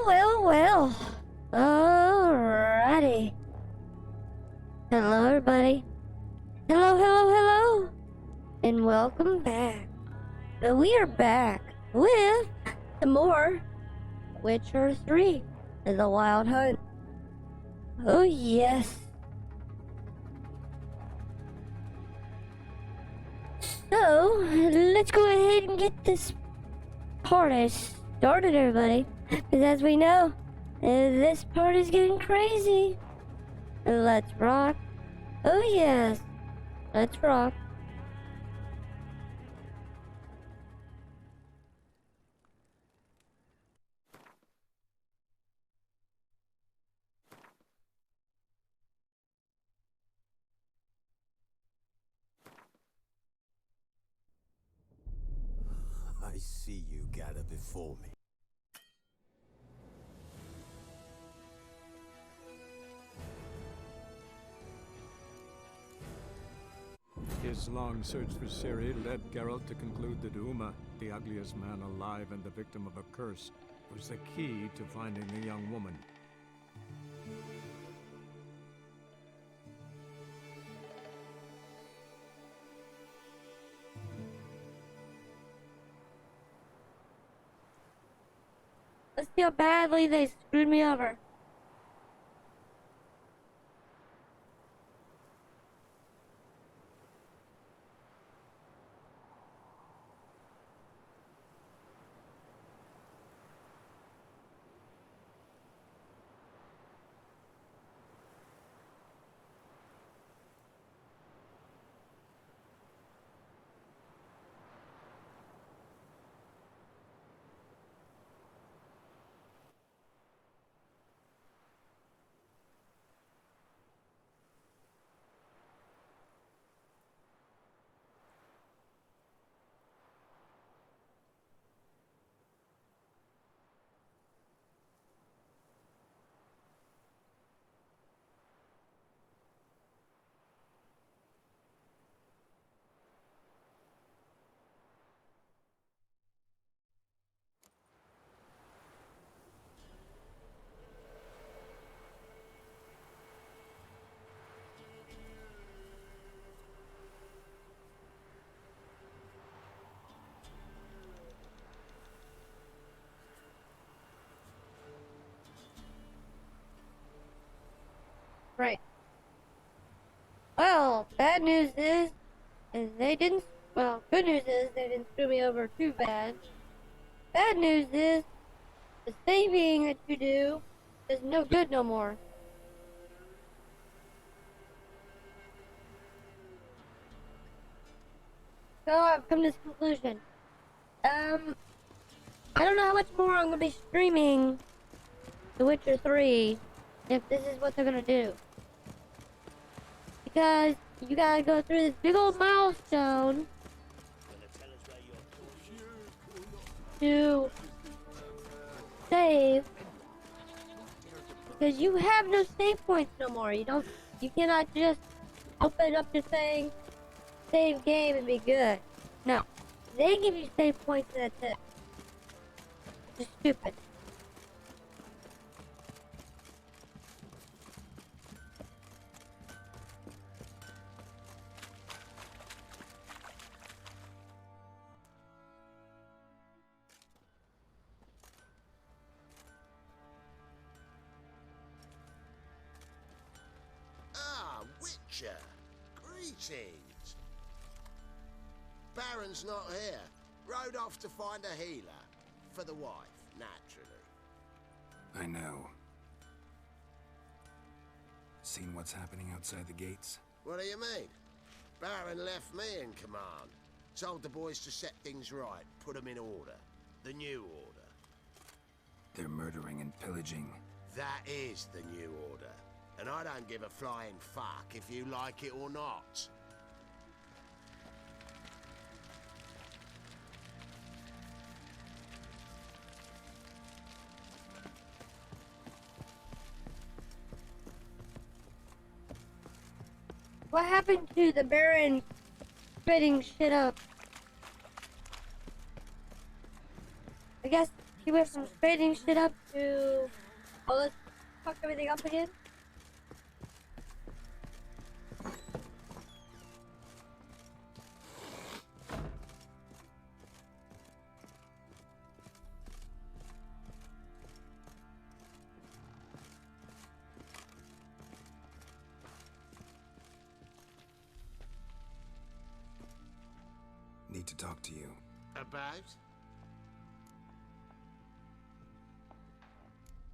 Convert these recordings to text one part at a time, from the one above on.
Well. Alrighty. Hello, everybody. Hello. And welcome back. We are back with some more Witcher 3, The Wild Hunt. Oh, yes. So, let's go ahead and get this party started, everybody. Because as we know, this party's getting crazy. Let's rock. Oh, yes. Let's rock. I see you gather before me. His long search for Ciri led Geralt to conclude that Uma, the ugliest man alive and the victim of a curse, was the key to finding the young woman. Let's see how badly they screwed me over. Right. Well, bad news is they didn't, well, good news is they didn't screw me over too bad. Bad news is the saving that you do is no good no more. So I've come to this conclusion. I don't know how much more I'm going to be streaming The Witcher 3 if this is what they're going to do. Because you gotta go through this big old milestone to save, because you have no save points no more. You cannot just open up the thing, save game, and be good. No, they give you save points and that's it. It's stupid. Witcher, greetings. Baron's not here. Rode off to find a healer. For the wife, naturally. I know. Seen what's happening outside the gates? What do you mean? Baron left me in command. Told the boys to set things right, put them in order. The new order. They're murdering and pillaging. That is the new order. And I don't give a flying fuck if you like it or not. What happened to the Baron splitting shit up? I guess He went from straightening shit up to, oh, let's fuck everything up again. Need to talk to you. About?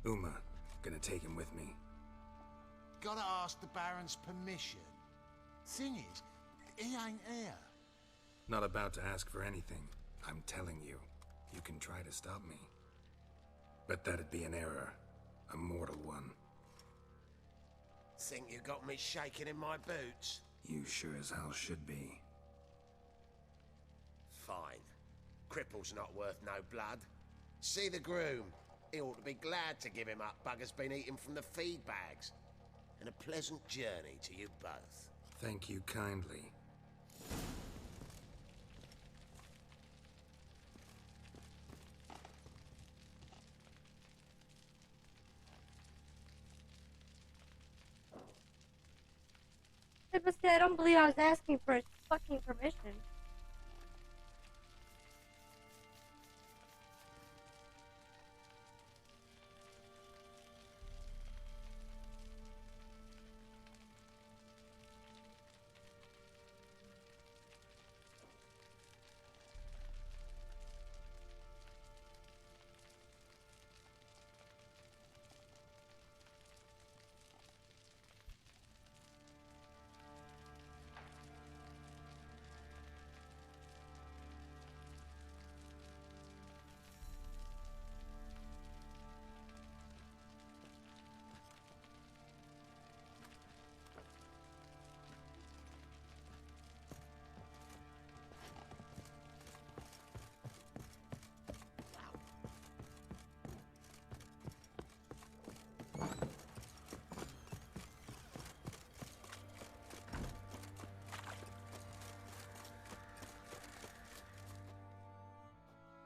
Uma, gonna take him with me. Gotta ask the Baron's permission. Thing is, he ain't here. Not about to ask for anything. I'm telling you. You can try to stop me. But that'd be an error. A mortal one. Think you got me shaking in my boots? You sure as hell should be. Fine. Cripple's not worth no blood. See the groom. He ought to be glad to give him up. Bugger's been eating from the feed bags. And a pleasant journey to you both. Thank you kindly. But see, I don't believe I was asking for his fucking permission.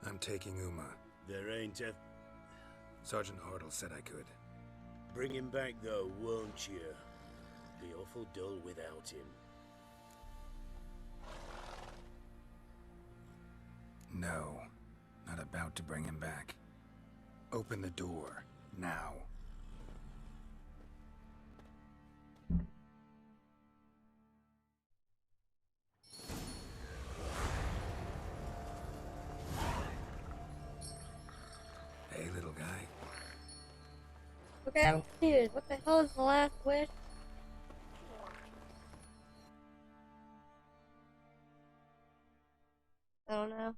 I'm taking Uma. There ain't a... Sergeant Hartle said I could. Bring him back, though, won't you? Be awful dull without him. No. Not about to bring him back. Open the door. Now. Hey, little guy. Okay, I'm confused. What the hell is the last wish? I don't know.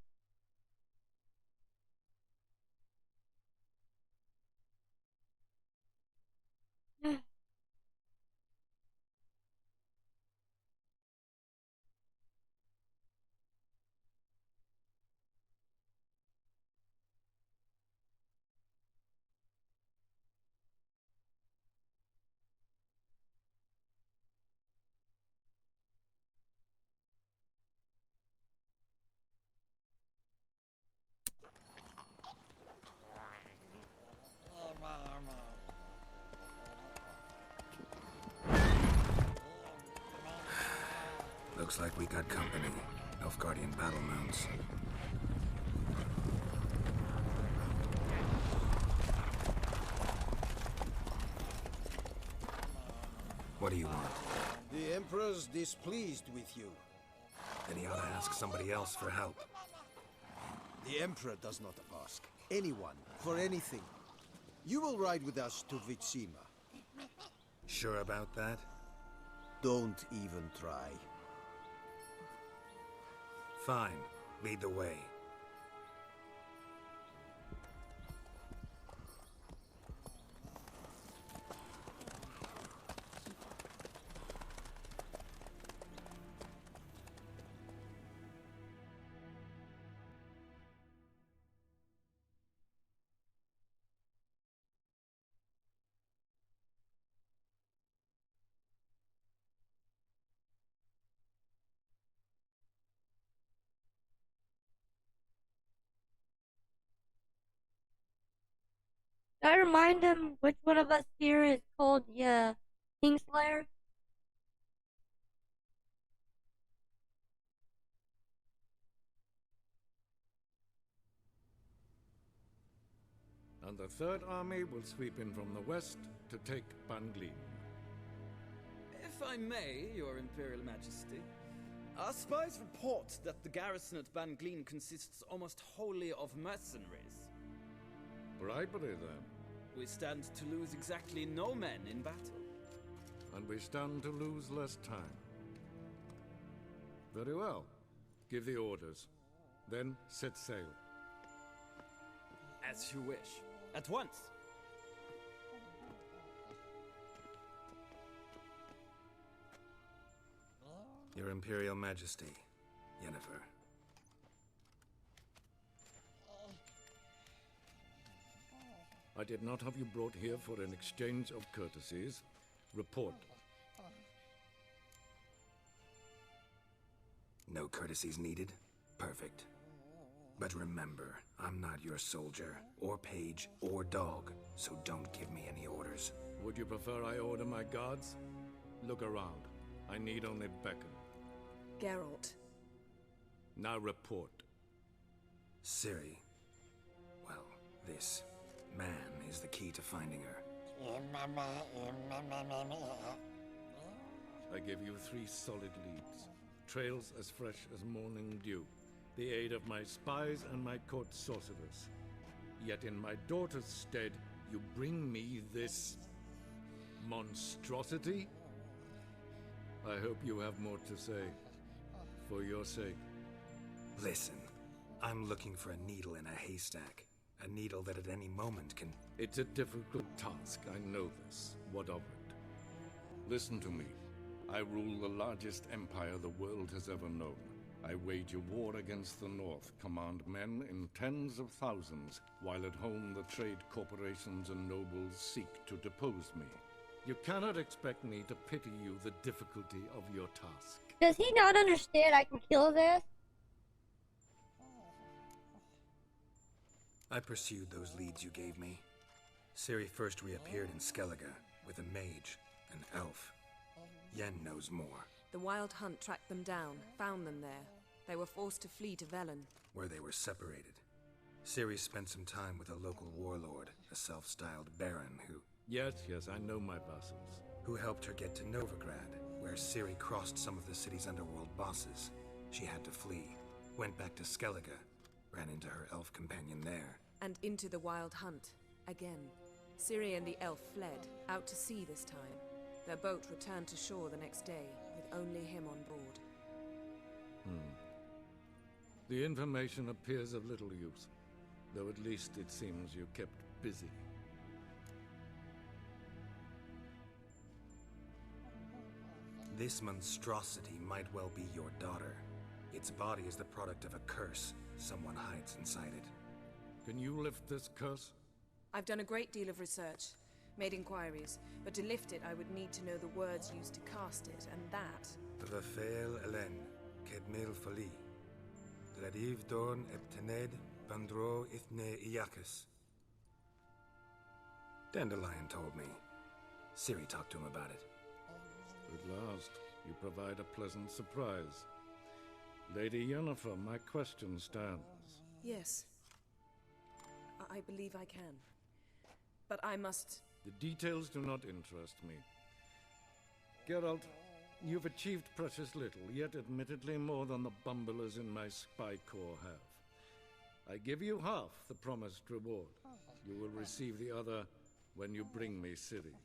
Looks like we got company. Nilfgaardian battle mounts. What do you want? The Emperor's displeased with you. Then he ought to ask somebody else for help. The Emperor does not ask anyone for anything. You will ride with us to Vitsima. Sure about that? Don't even try. Fine. Lead the way. I remind him which one of us here is called the Kingslayer? And the Third Army will sweep in from the west to take Banglin. If I may, Your Imperial Majesty, our spies report that the garrison at Banglin consists almost wholly of mercenaries. Bribery, then. We stand to lose exactly no men in battle. And we stand to lose less time. Very well. Give the orders. Then set sail. As you wish. At once. Your Imperial Majesty, Yennefer. I did not have you brought here for an exchange of courtesies. Report. No courtesies needed? Perfect. But remember, I'm not your soldier, or page, or dog, so don't give me any orders. Would you prefer I order my guards? Look around. I need only beckon. Geralt. Now report. Ciri. Well, this man is the key to finding her. I give you 3 solid leads. Trails as fresh as morning dew. The aid of my spies and my court sorcerers. Yet in my daughter's stead, you bring me this monstrosity? I hope you have more to say. For your sake. Listen, I'm looking for a needle in a haystack. A needle that at any moment can... It's a difficult task, I know this. What of it? Listen to me. I rule the largest empire the world has ever known. I wage a war against the North, command men in tens of thousands, while at home the trade corporations and nobles seek to depose me. You cannot expect me to pity you the difficulty of your task. Does he not understand I can kill this? I pursued those leads you gave me. Ciri first reappeared in Skellige with a mage, an elf. Yen knows more. The Wild Hunt tracked them down, found them there. They were forced to flee to Velen. Where they were separated. Ciri spent some time with a local warlord, a self-styled baron who... Yes, I know my vassals. Who helped her get to Novigrad, where Ciri crossed some of the city's underworld bosses. She had to flee, went back to Skellige, ran into her elf companion there. And into the Wild Hunt, again. Ciri and the elf fled, out to sea this time. Their boat returned to shore the next day, with only him on board. The information appears of little use, though at least it seems you kept busy. This monstrosity might well be your daughter. Its body is the product of a curse someone hides inside it. Can you lift this curse? I've done a great deal of research, made inquiries, but to lift it I would need to know the words used to cast it, and that... Vafel Elen, Kedmil Fali. Dradiv Dorn Eptened Bandro Ithne Iakis. Dandelion told me. Ciri talked to him about it. At last, you provide a pleasant surprise. Lady Yennefer, my question stands. Yes. I believe I can. But I must... The details do not interest me. Geralt, you've achieved precious little, yet admittedly more than the bumblers in my spy corps have. I give you half the promised reward. You will receive the other when you bring me Ciri.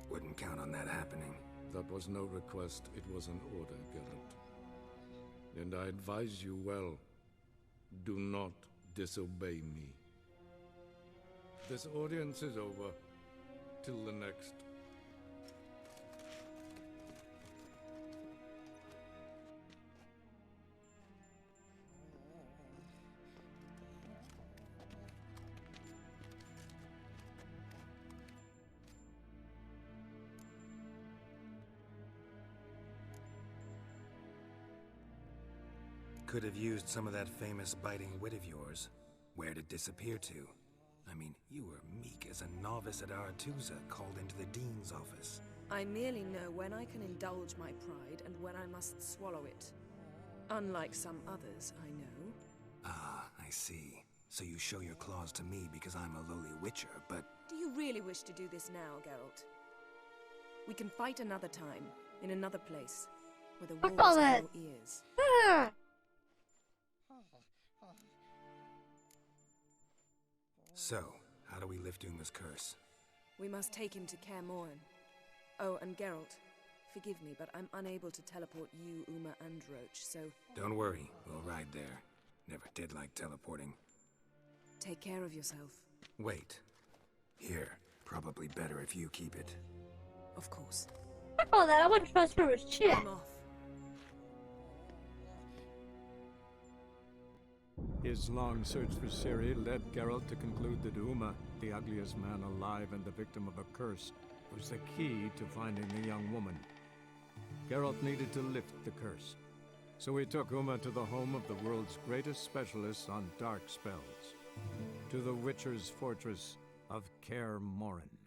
Wouldn't count on that happening. That was no request, it was an order, Geralt. And I advise you well, do not disobey me. This audience is over. Till the next. Could have used some of that famous biting wit of yours. Where'd it disappear to? I mean, you were meek as a novice at Aretusa called into the Dean's office. I merely know when I can indulge my pride and when I must swallow it. Unlike some others, I know. Ah, I see. So you show your claws to me because I'm a lowly witcher, but... Do you really wish to do this now, Geralt? We can fight another time, in another place, where the wolves all have that. no ears. Ah! So, how do we lift Uma's curse? We must take him to Kaer Morhen. Oh, and Geralt, forgive me, but I'm unable to teleport you, Uma, and Roach, so... Don't worry, we'll ride there. Never did like teleporting. Take care of yourself. Wait. Here, probably better if you keep it. Of course. Fuck all that. I wouldn't trust her with shit. I'm off. His long search for Ciri led Geralt to conclude that Uma, the ugliest man alive and the victim of a curse, was the key to finding the young woman. Geralt needed to lift the curse, so he took Uma to the home of the world's greatest specialists on dark spells, to the Witcher's fortress of Kaer Morhen.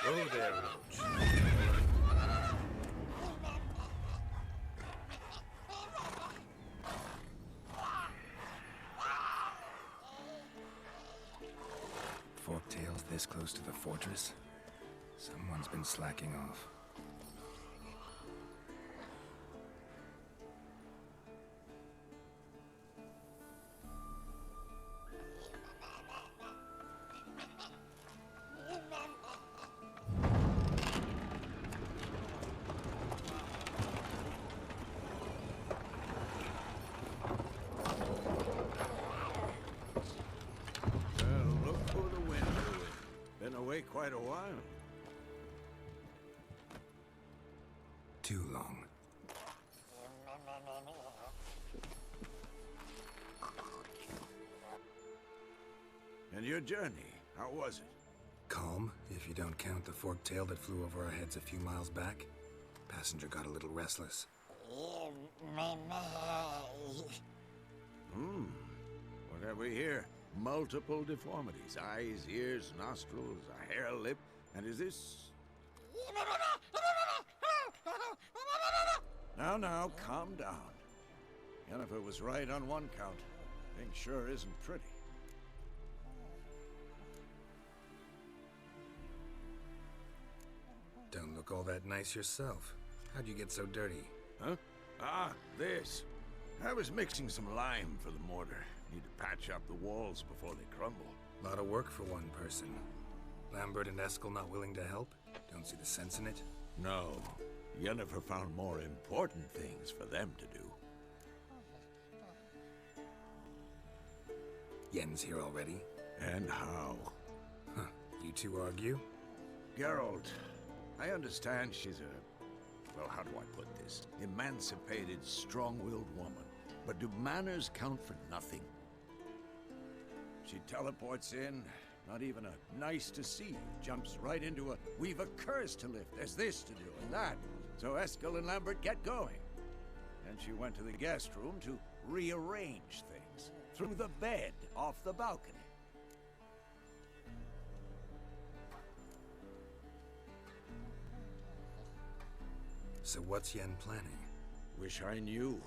Oh there, Roach. Forktails this close to the fortress? Someone's been slacking off. Quite a while. Too long. And your journey, how was it? Calm, if you don't count the forktail that flew over our heads a few miles back. Passenger got a little restless. What have we here? Multiple deformities. Eyes, ears, nostrils, a hair lip. And is this... Now, calm down. Jennifer was right on one count. Thing sure isn't pretty. Don't look all that nice yourself. How'd you get so dirty? Huh? Ah, this. I was mixing some lime for the mortar. Need to patch up the walls before they crumble. A lot of work for one person. Lambert and Eskel not willing to help? Don't see the sense in it? No. Yennefer found more important things for them to do. Yen's here already? And how? Huh. You two argue? Geralt, I understand she's a... well, how do I put this? Emancipated, strong-willed woman. But do manners count for nothing? She teleports in, not even a nice to see you, jumps right into a we've a curse to lift, there's this to do and that. So Eskel and Lambert get going. Then she went to the guest room to rearrange things. Threw the bed off the balcony. So what's Yen planning? Wish I knew.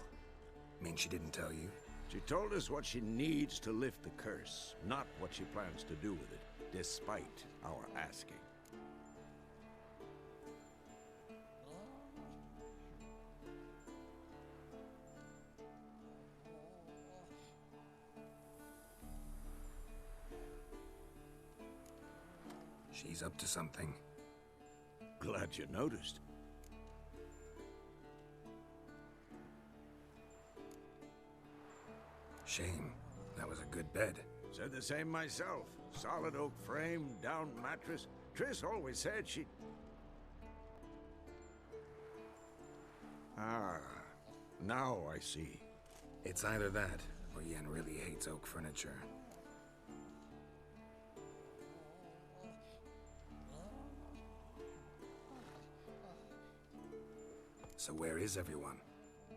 Mean she didn't tell you? She told us what she needs to lift the curse, not what she plans to do with it, despite our asking. She's up to something. Glad you noticed. Shame. That was a good bed. Said the same myself. Solid oak frame, down mattress. Triss always said she'd... Ah, now I see. It's either that, or Yen really hates oak furniture. So where is everyone?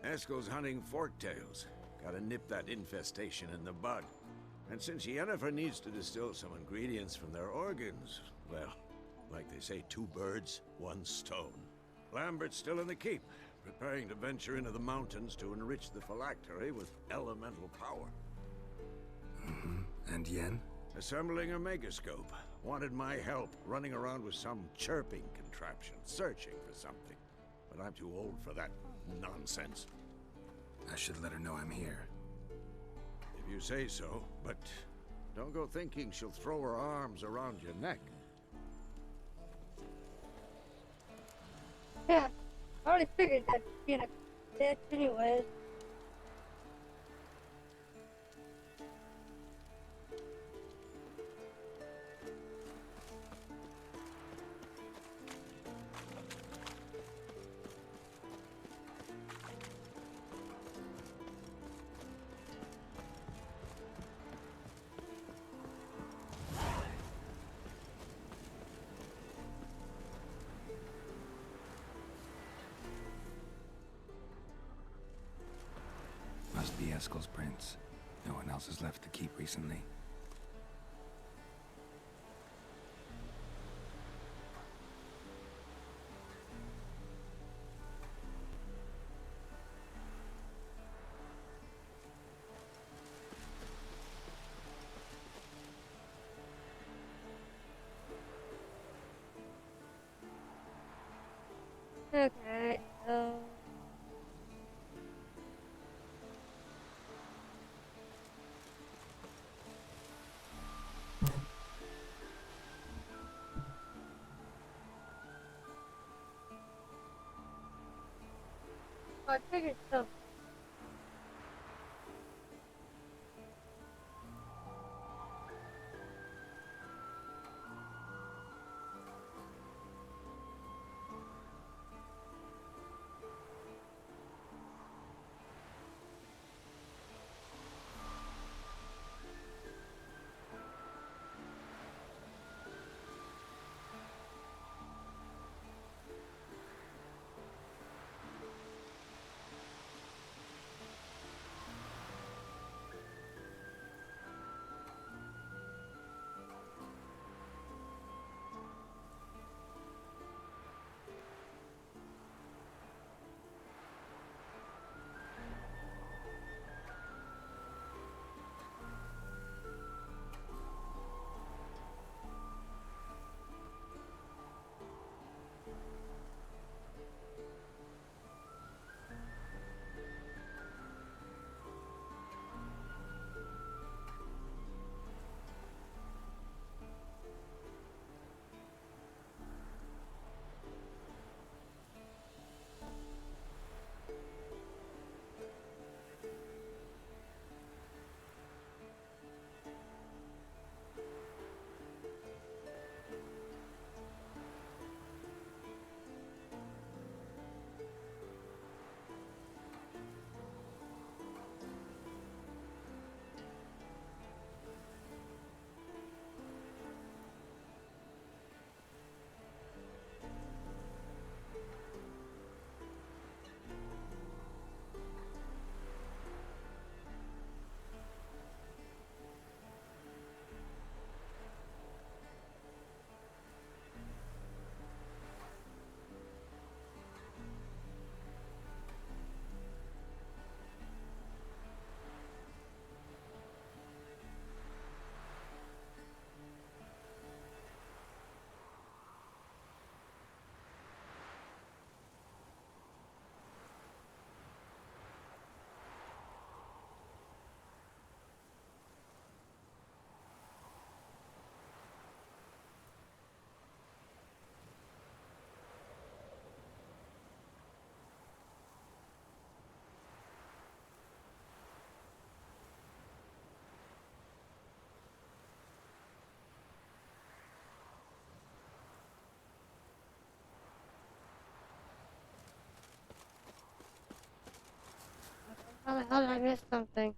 Eskel's hunting forktails. Gotta nip that infestation in the bud. And since Yennefer needs to distill some ingredients from their organs, well, like they say, 2 birds, 1 stone. Lambert's still in the keep, preparing to venture into the mountains to enrich the phylactery with elemental power. And Yen? Assembling a megascope. Wanted my help, running around with some chirping contraption, searching for something. But I'm too old for that nonsense. I should let her know I'm here. If you say so, but don't go thinking she'll throw her arms around your neck. Yeah, I already figured that being a bitch anyways. Must be Eskel's prints. No one else has left the keep recently. Okay, so... I figured so. the hell did I miss something?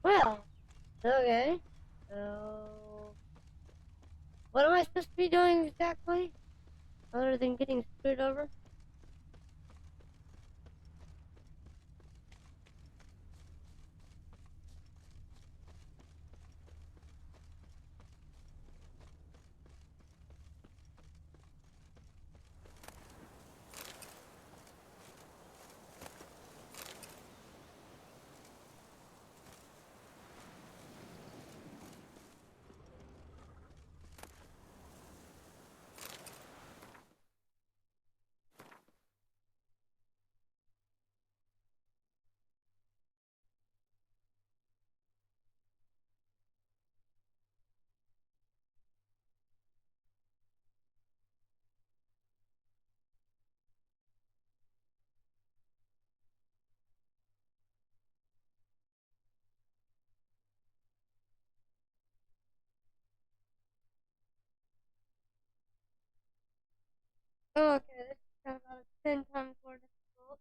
Well, okay. So, what am I supposed to be doing exactly? Other than getting screwed over? Oh, okay, this is kind of about 10 times more difficult.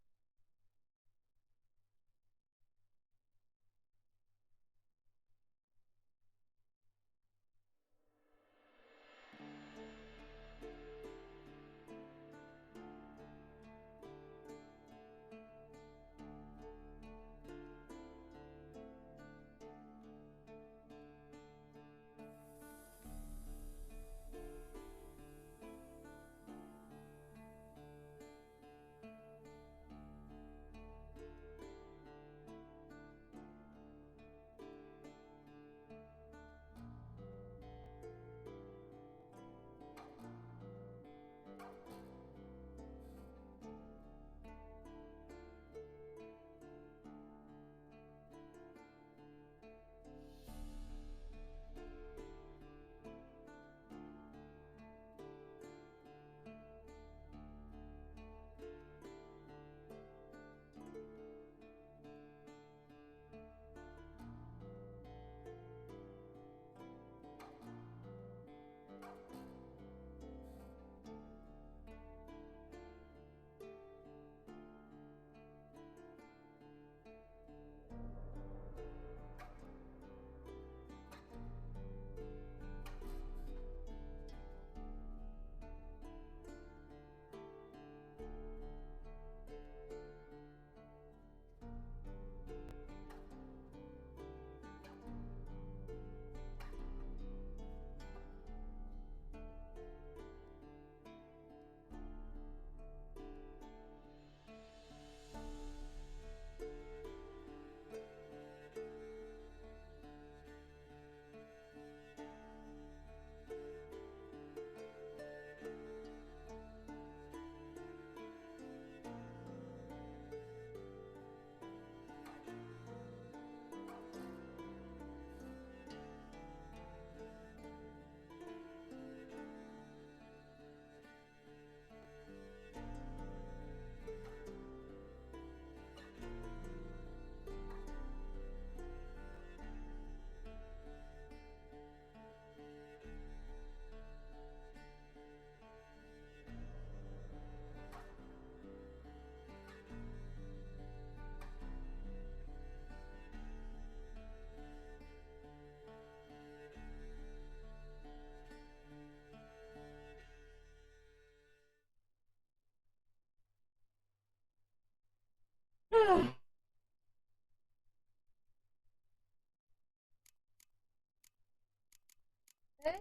Okay.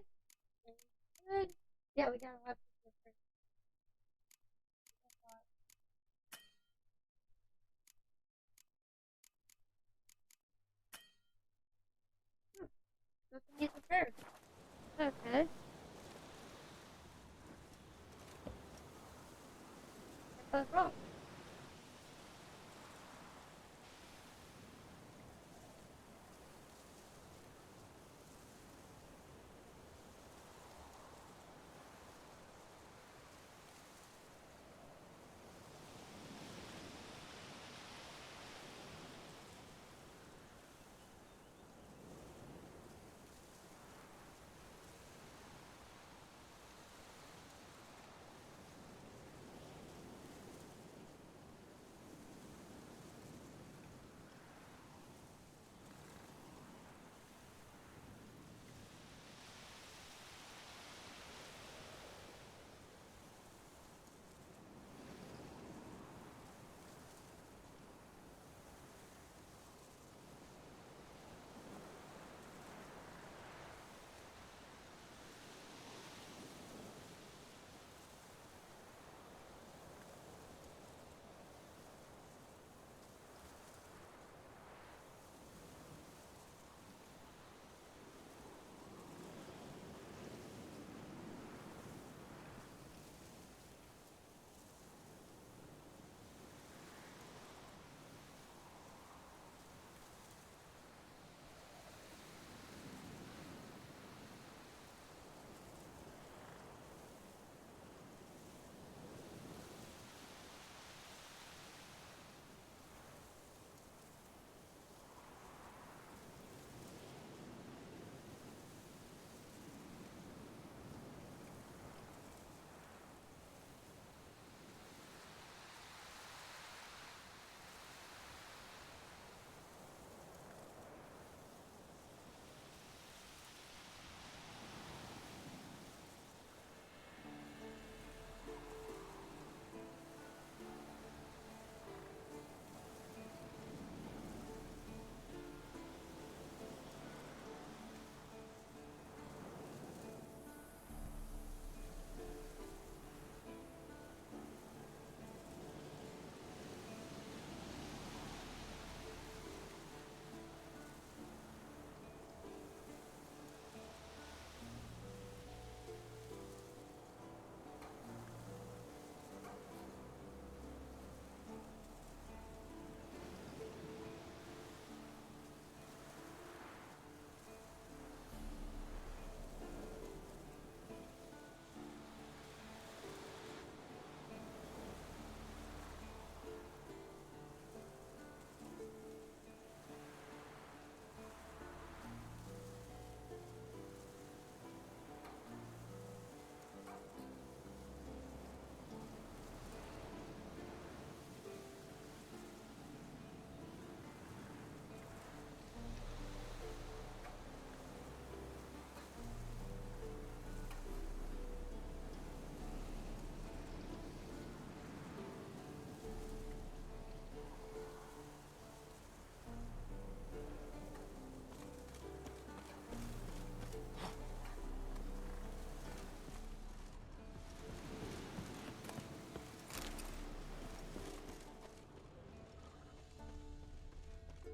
Good. Yeah, we got a lot of different. Nothing needs repaired. Okay. What goes wrong?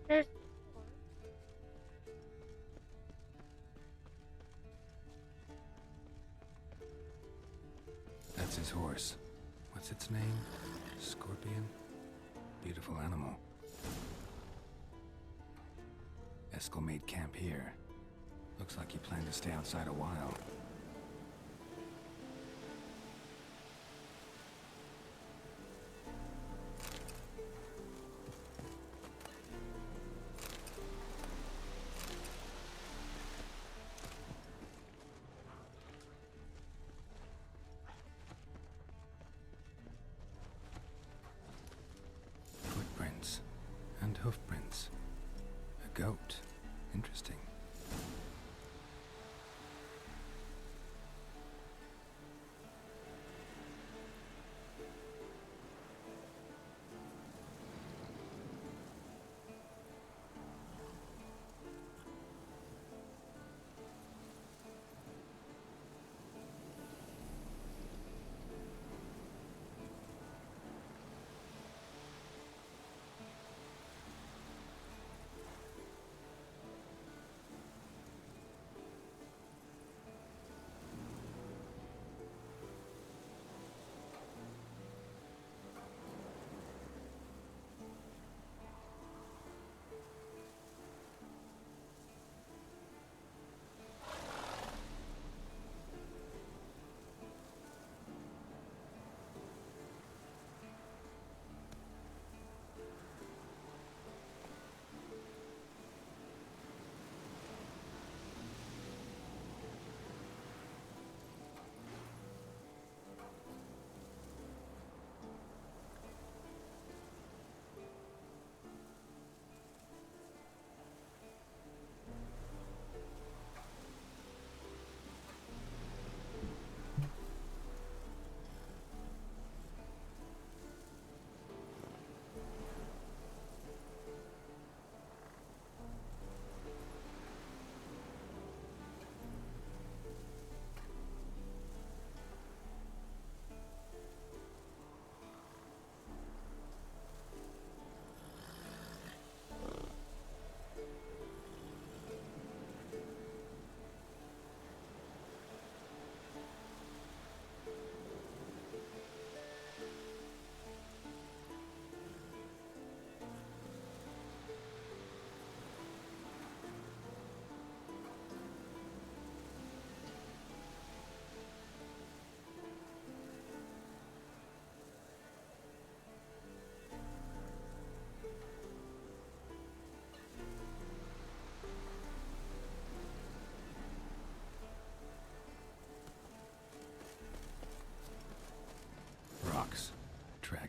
There's That's his horse. What's its name? Scorpion? Beautiful animal. Eskel made camp here. Looks like he planned to stay outside a while. Footprints and hoofprints. A goat. Interesting.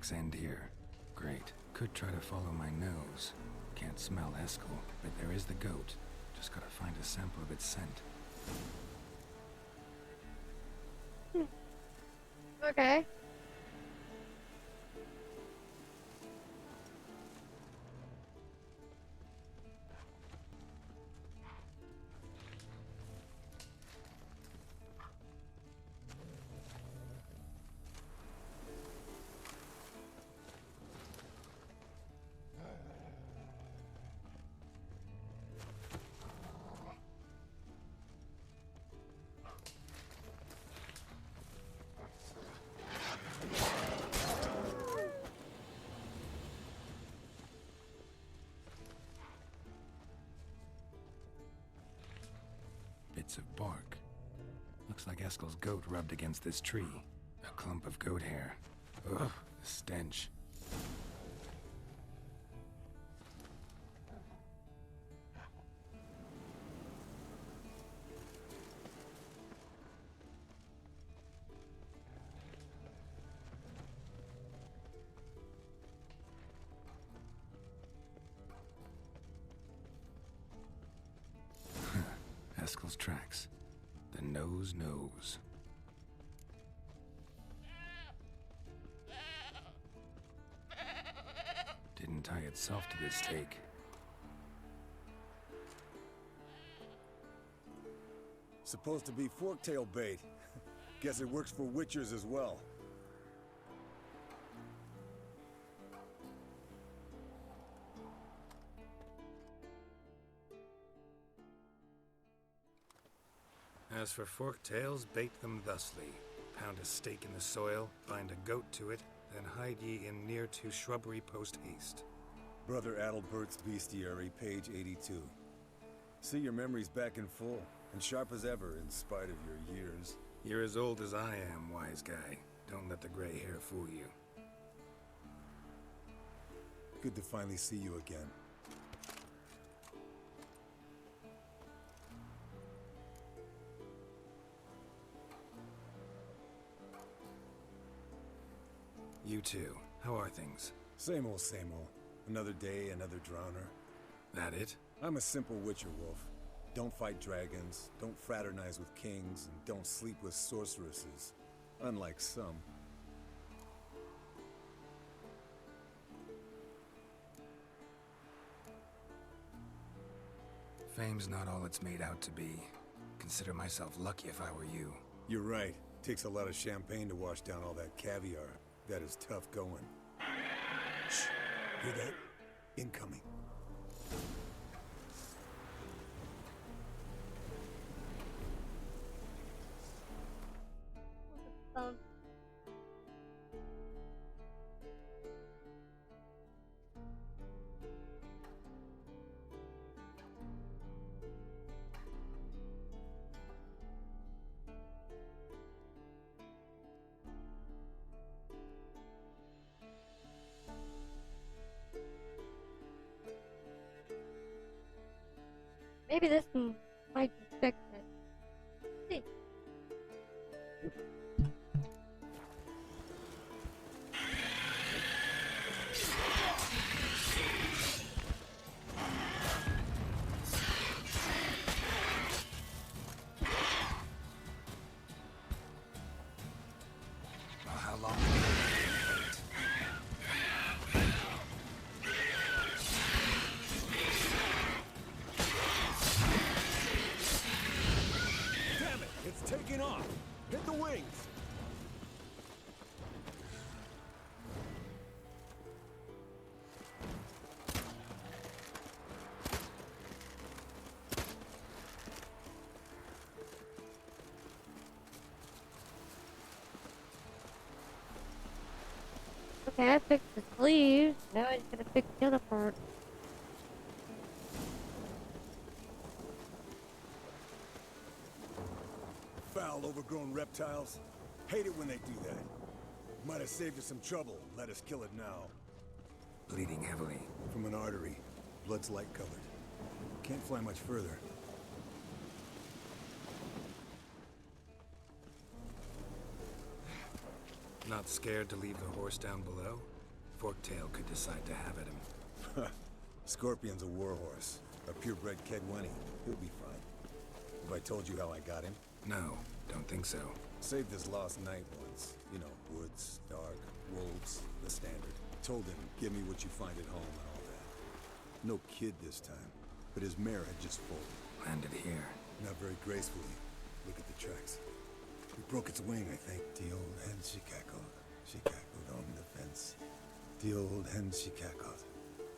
tracks end here. Great. Could try to follow my nose. Can't smell Eskel, but there is the goat. Just gotta find a sample of its scent. Okay. Bits of bark. Looks like Eskel's goat rubbed against this tree. A clump of goat hair. Ugh, the stench. Eskel's tracks. The nose knows. Didn't tie itself to this stake. Supposed to be forktail bait. Guess it works for witchers as well. As for forktails, bait them thusly. Pound a stake in the soil, bind a goat to it, then hide ye in near to shrubbery post haste. Brother Adalbert's Bestiary, page 82. See, your memory's back in full, and sharp as ever in spite of your years. You're as old as I am, wise guy. Don't let the gray hair fool you. Good to finally see you again. You too. How are things? Same old, same old. Another day, another drowner. That it? I'm a simple witcher, Wolf. Don't fight dragons, don't fraternize with kings, and don't sleep with sorceresses. Unlike some. Fame's not all it's made out to be. Consider myself lucky if I were you. You're right. Takes a lot of champagne to wash down all that caviar. That is tough going. Shh. Hear that? Incoming. Um. Maybe this one might fix it. See. Well, how long? Damn it! It's taking off! Hit the wings! Okay, I fixed the sleeves. Now I just gotta fix the other part. Foul, overgrown reptiles. Hate it when they do that. Might have saved us some trouble. Let us kill it now. Bleeding heavily. From an artery. Blood's light colored. Can't fly much further. Not scared to leave the horse down below? Forktail could decide to have at him. Scorpion's a warhorse. A purebred Kedwenny. He'll be fine. Have I told you how I got him? No, don't think so. Saved his lost knight once. You know, woods, dark, wolves, the standard. Told him, give me what you find at home and all that. No kid this time, but his mare had just folded. Landed here. Not very gracefully. Look at the tracks. He broke its wing, I think. The old hen she cackled. She cackled on the fence. The old hen she cackled.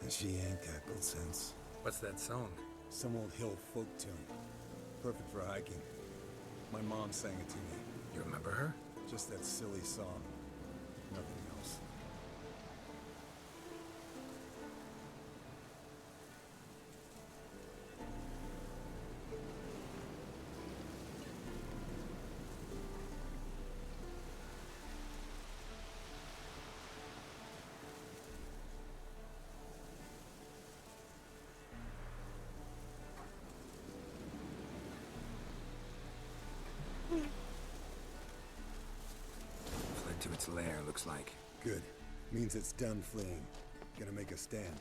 And she ain't cackled since. What's that song? Some old hill folk tune. Perfect for hiking. My mom sang it to me. You remember her? Just that silly song. Nothing else. Fled to its lair, looks like. Good. Means it's done fleeing. Gonna make a stand.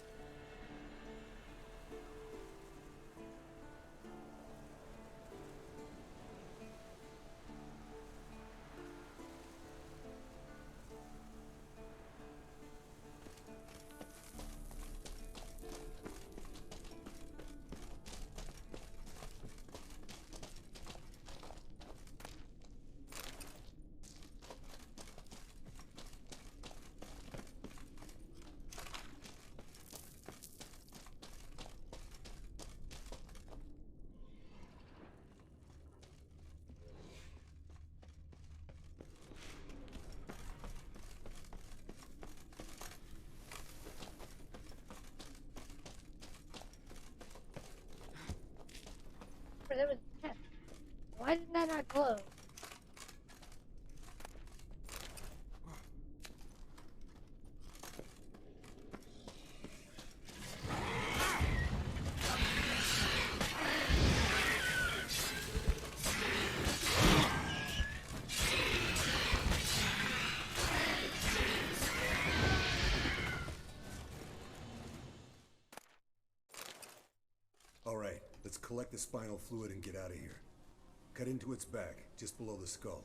There was a test. Why did that not glow? All right, let's collect the spinal fluid and get out of here. Cut into its back, just below the skull.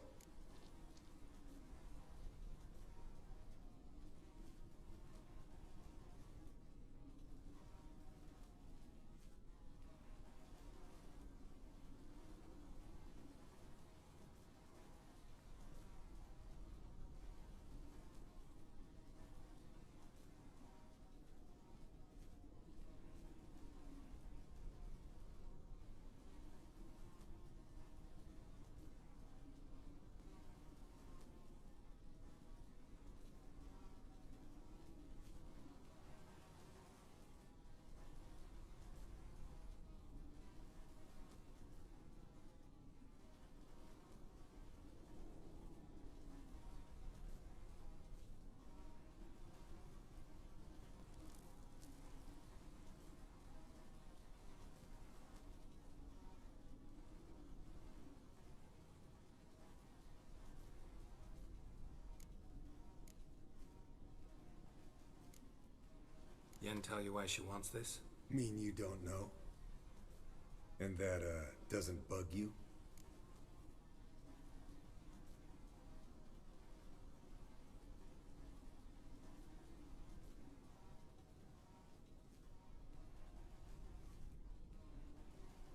Yen tell you why she wants this? Mean you don't know? And that, doesn't bug you?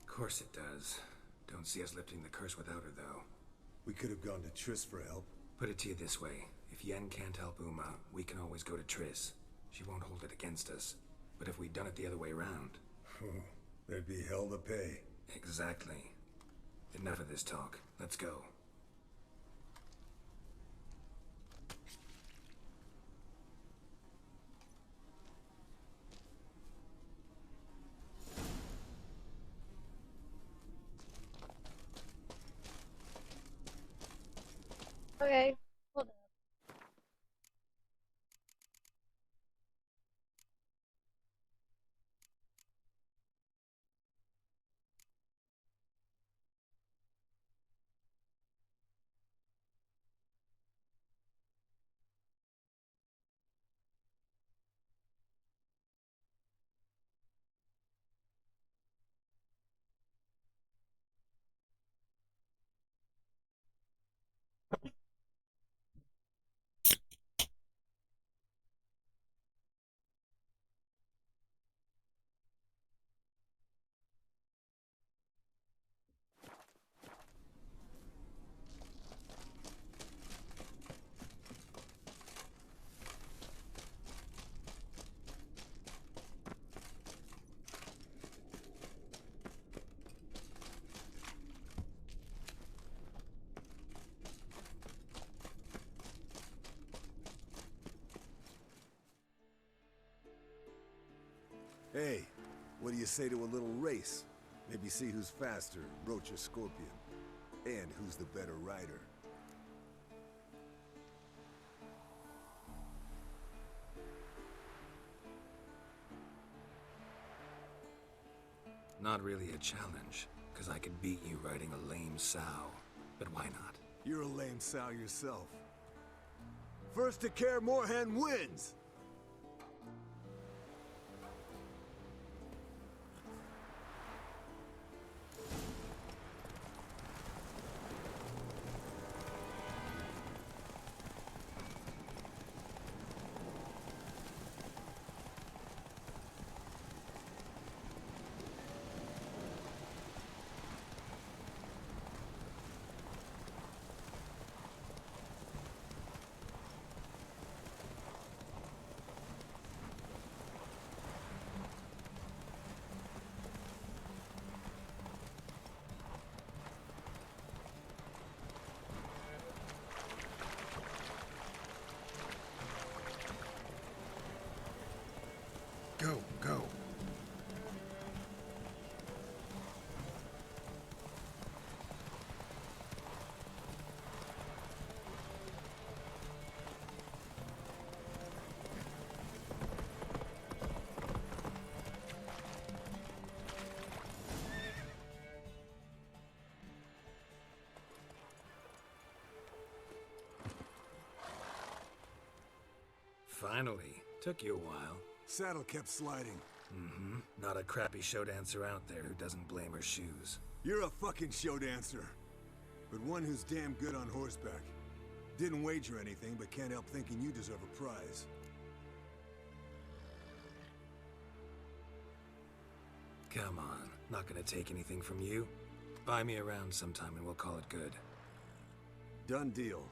Of course it does. Don't see us lifting the curse without her, though. We could have gone to Triss for help. Put it to you this way. If Yen can't help Uma, we can always go to Triss. She won't hold it against us. But if we'd done it the other way around... There'd be hell to pay. Exactly. Enough of this talk. Let's go. Okay, hold up. Hey, what do you say to a little race? Maybe see who's faster, Roach or Scorpion. And who's the better rider. Not really a challenge, because I could beat you riding a lame sow. But why not? You're a lame sow yourself. First to Kaer Morhen wins! Go, go. Finally. Took you a while. Saddle kept sliding. Mm-hmm. Not a crappy show dancer out there who doesn't blame her shoes. You're a fucking show dancer. But one who's damn good on horseback. Didn't wager anything, but can't help thinking you deserve a prize. Come on. Not gonna take anything from you. Buy me around sometime and we'll call it good. Done deal.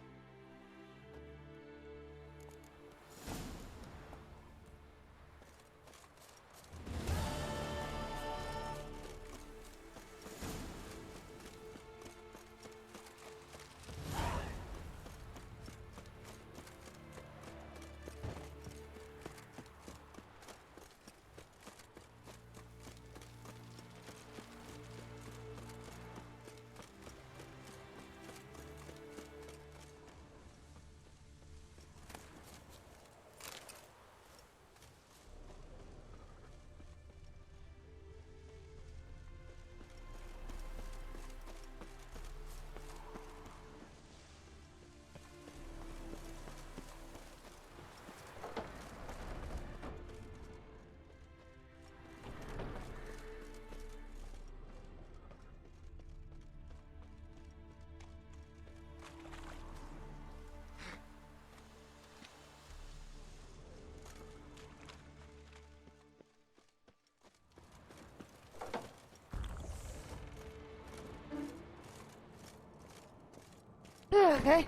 Okay.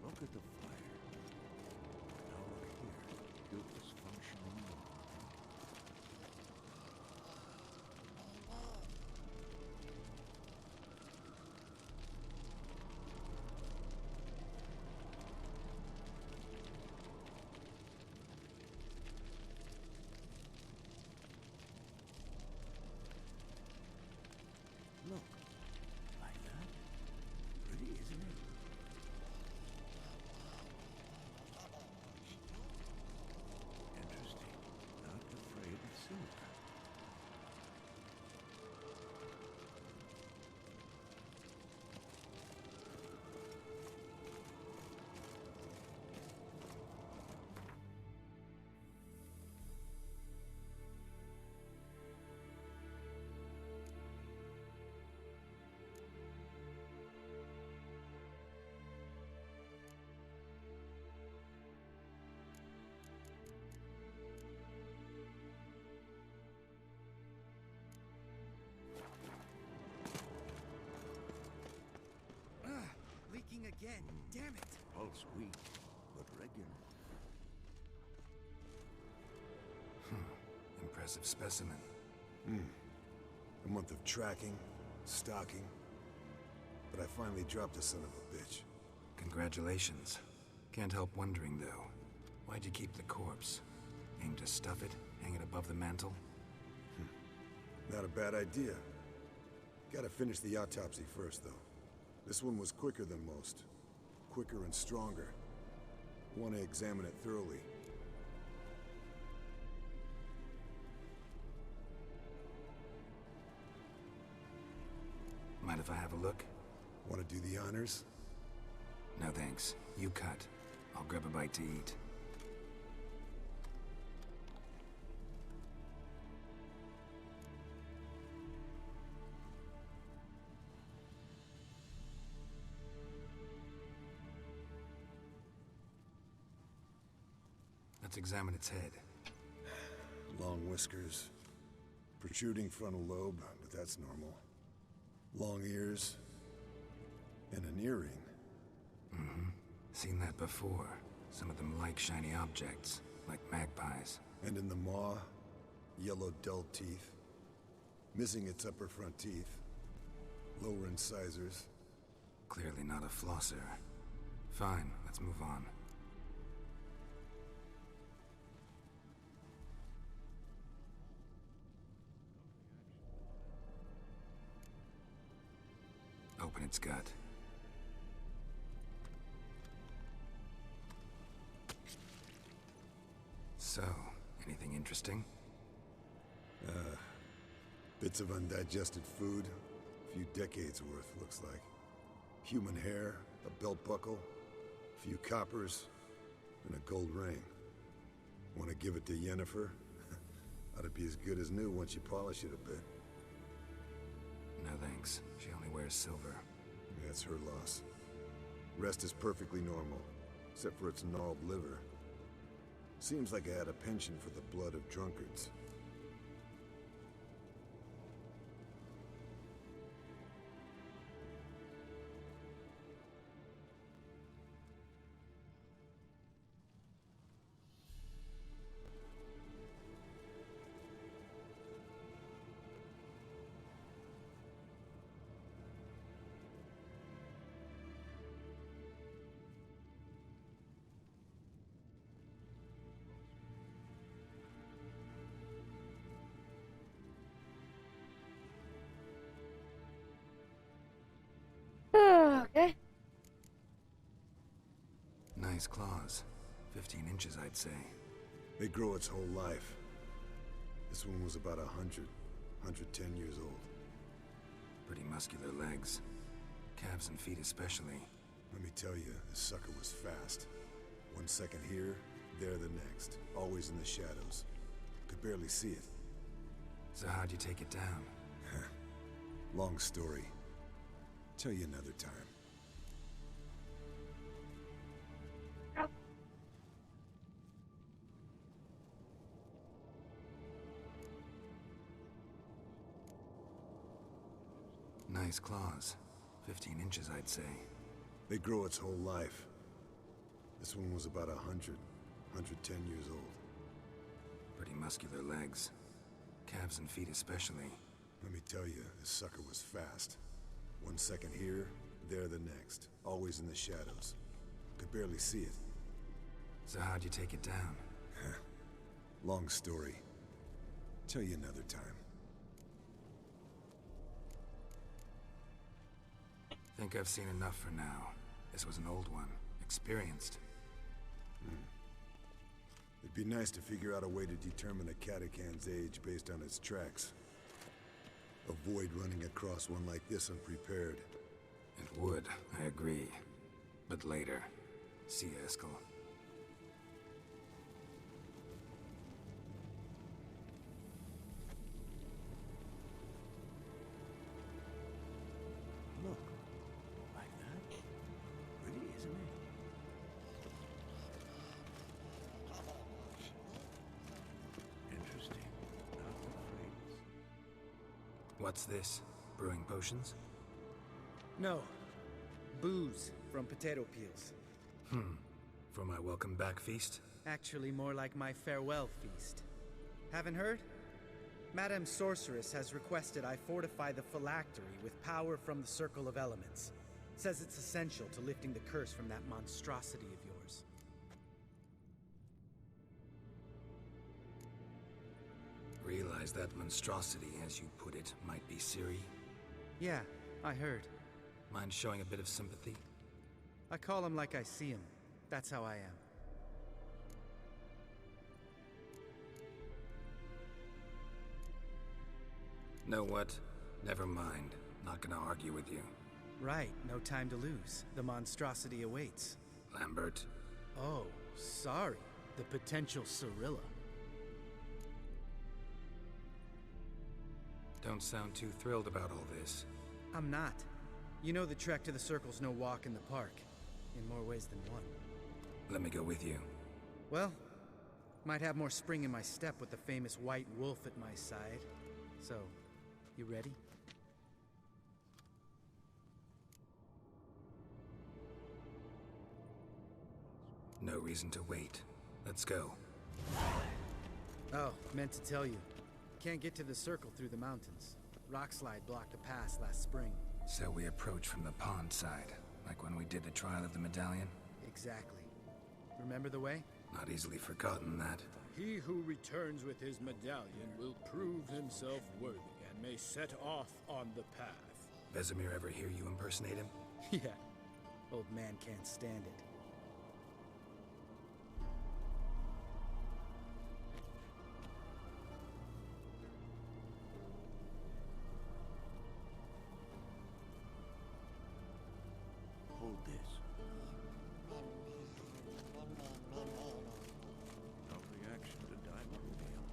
Look at the fire. Now look here. Built this functioning wall. Look, like that. Pretty, isn't it? Interesting. Not afraid of silver. Leaking again. Damn it. Pulse weak, but regular. Impressive specimen. A month of tracking, stalking. But I finally dropped the son of a bitch. Congratulations. Can't help wondering, though. Why'd you keep the corpse? Aim to stuff it, hang it above the mantle? Not a bad idea. Gotta finish the autopsy first, though. This one was quicker than most. Quicker and stronger. Want to examine it thoroughly. Mind if I have a look? Want to do the honors? No thanks. You cut. I'll grab a bite to eat. Let's examine its head. Long whiskers. Protruding frontal lobe, but that's normal. Long ears. And an earring. Mm-hmm. Seen that before. Some of them like shiny objects, like magpies. And in the maw, yellow dull teeth. Missing its upper front teeth. Lower incisors. Clearly not a flosser. Fine, let's move on. Open its gut. So, anything interesting? Bits of undigested food. A few decades worth, looks like. Human hair, a belt buckle, a few coppers, and a gold ring. Want to give it to Yennefer? Ought to be as good as new once you polish it a bit. No thanks. She only wears silver. That's her loss. Rest is perfectly normal, except for its gnarled liver. Seems like I had a penchant for the blood of drunkards. Okay. Nice claws. 15 inches, I'd say. They grow its whole life. This one was about 110 years old. Pretty muscular legs. Calves and feet especially. Let me tell you, this sucker was fast. 1 second here, there the next. Always in the shadows. Could barely see it. So how'd you take it down? Long story. Tell you another time. Nice claws. 15 inches, I'd say. They grow its whole life. This one was about 110 years old. Pretty muscular legs. Calves and feet especially. Let me tell you, this sucker was fast. 1 second here, there the next. Always in the shadows. Could barely see it. So how'd you take it down? Long story. Tell you another time. Think I've seen enough for now. This was an old one. Experienced. It'd be nice to figure out a way to determine a catacan's age based on its tracks. Avoid running across one like this unprepared. It would, I agree. But later. See you, Eskel. Look. Like that? Pretty, isn't it? Interesting. Not the fragrance. What's this? Brewing potions? No. Booze from potato peels. For my welcome back feast? Actually, more like my farewell feast. Haven't heard? Madame Sorceress has requested I fortify the phylactery with power from the Circle of Elements. Says it's essential to lifting the curse from that monstrosity of yours. Realize that monstrosity, as you put it, might be Ciri? Yeah, I heard. Mind showing a bit of sympathy? I call him like I see him. That's how I am. Know what? Never mind. Not gonna argue with you. Right, no time to lose. The monstrosity awaits. Lambert? Oh, sorry. The potential Cirilla. Don't sound too thrilled about all this. I'm not. You know the trek to the Circle's no walk in the park. In more ways than one. Let me go with you. Well, might have more spring in my step with the famous white wolf at my side. So, you ready? No reason to wait. Let's go. Oh, meant to tell you. Can't get to the Circle through the mountains. Rockslide blocked the pass last spring. So we approach from the pond side, like when we did the trial of the medallion? Exactly. Remember the way? Not easily forgotten, that. He who returns with his medallion will prove himself worthy and may set off on the path. Vesemir ever hear you impersonate him? Yeah. Old man can't stand it. Hold this. No reaction to dimeronium.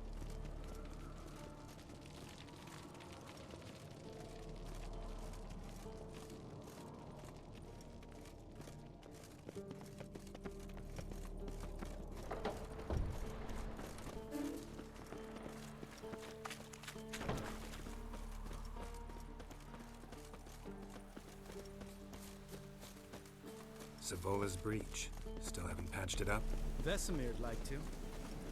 Savola's breach. Still haven't patched it up? Vesemir'd like to.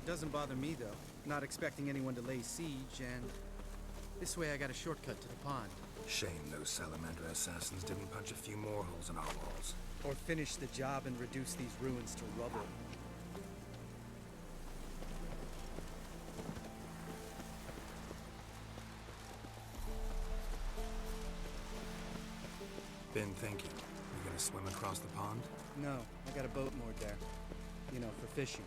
Doesn't bother me, though. Not expecting anyone to lay siege, and... this way I got a shortcut to the pond. Shame those Salamander assassins didn't punch a few more holes in our walls. Or finish the job and reduce these ruins to rubble. Ben, thank you. You gonna swim across the pond? No, I got a boat moored there. You know, for fishing.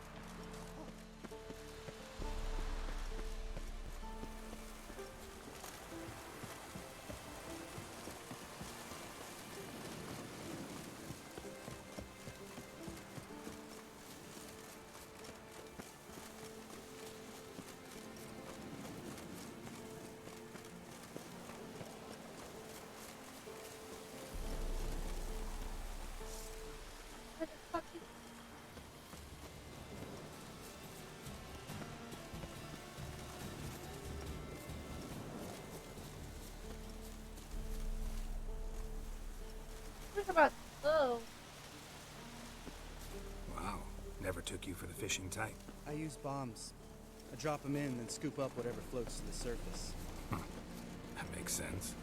About Wow. Never took you for the fishing type. I use bombs. I drop them in, then scoop up whatever floats to the surface. That makes sense.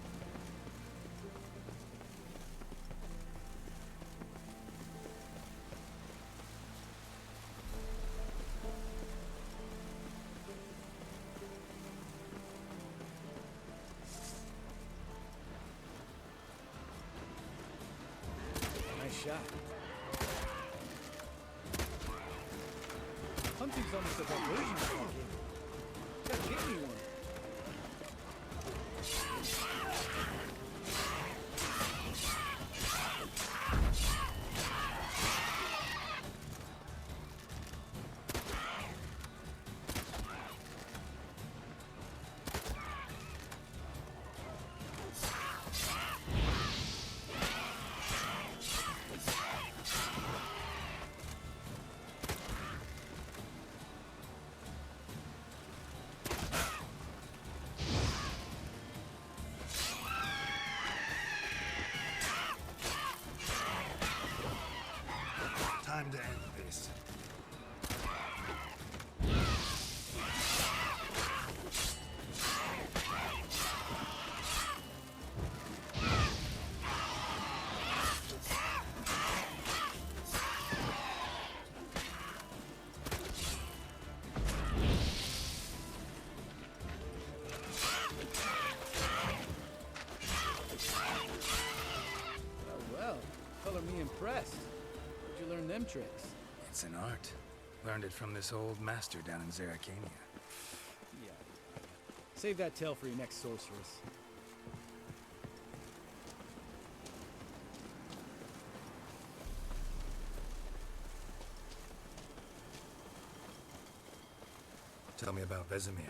Shot. Hunting's almost a diversion of it. Gotta get me one. Time to end this. Color me impressed. Where'd you learn them tricks? It's an art. Learned it from this old master down in Zerrikania. Yeah. Save that tale for your next sorceress. Tell me about Vesemir.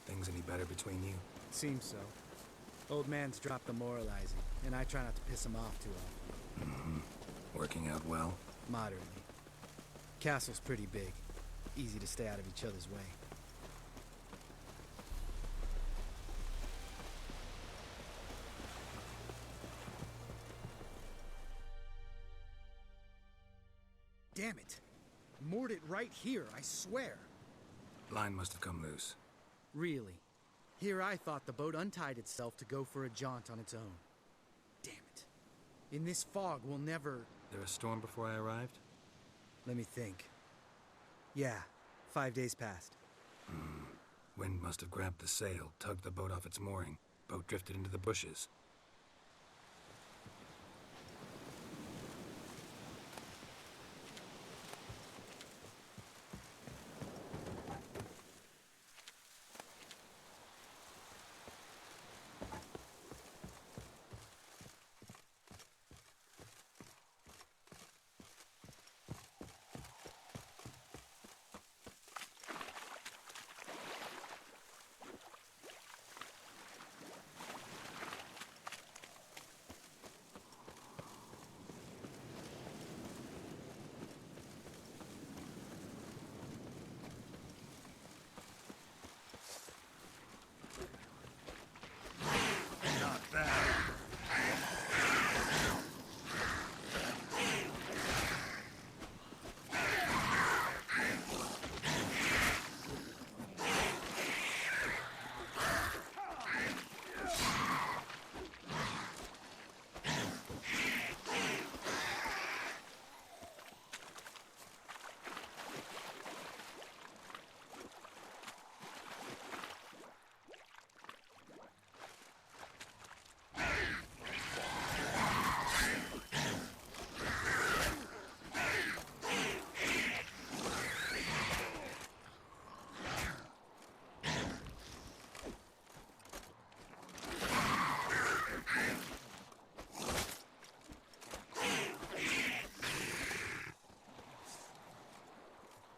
Things any better between you? Seems so. Old man's dropped the moralizing, and I try not to piss him off too often. Mm-hmm. Working out well? Moderately. Castle's pretty big. Easy to stay out of each other's way. Damn it! Moored it right here, I swear. Line must have come loose. Really? Here I thought the boat untied itself to go for a jaunt on its own. Damn it. In this fog, we'll never... There a storm before I arrived? Let me think. Yeah, 5 days passed. Wind must have grabbed the sail, tugged the boat off its mooring. Boat drifted into the bushes.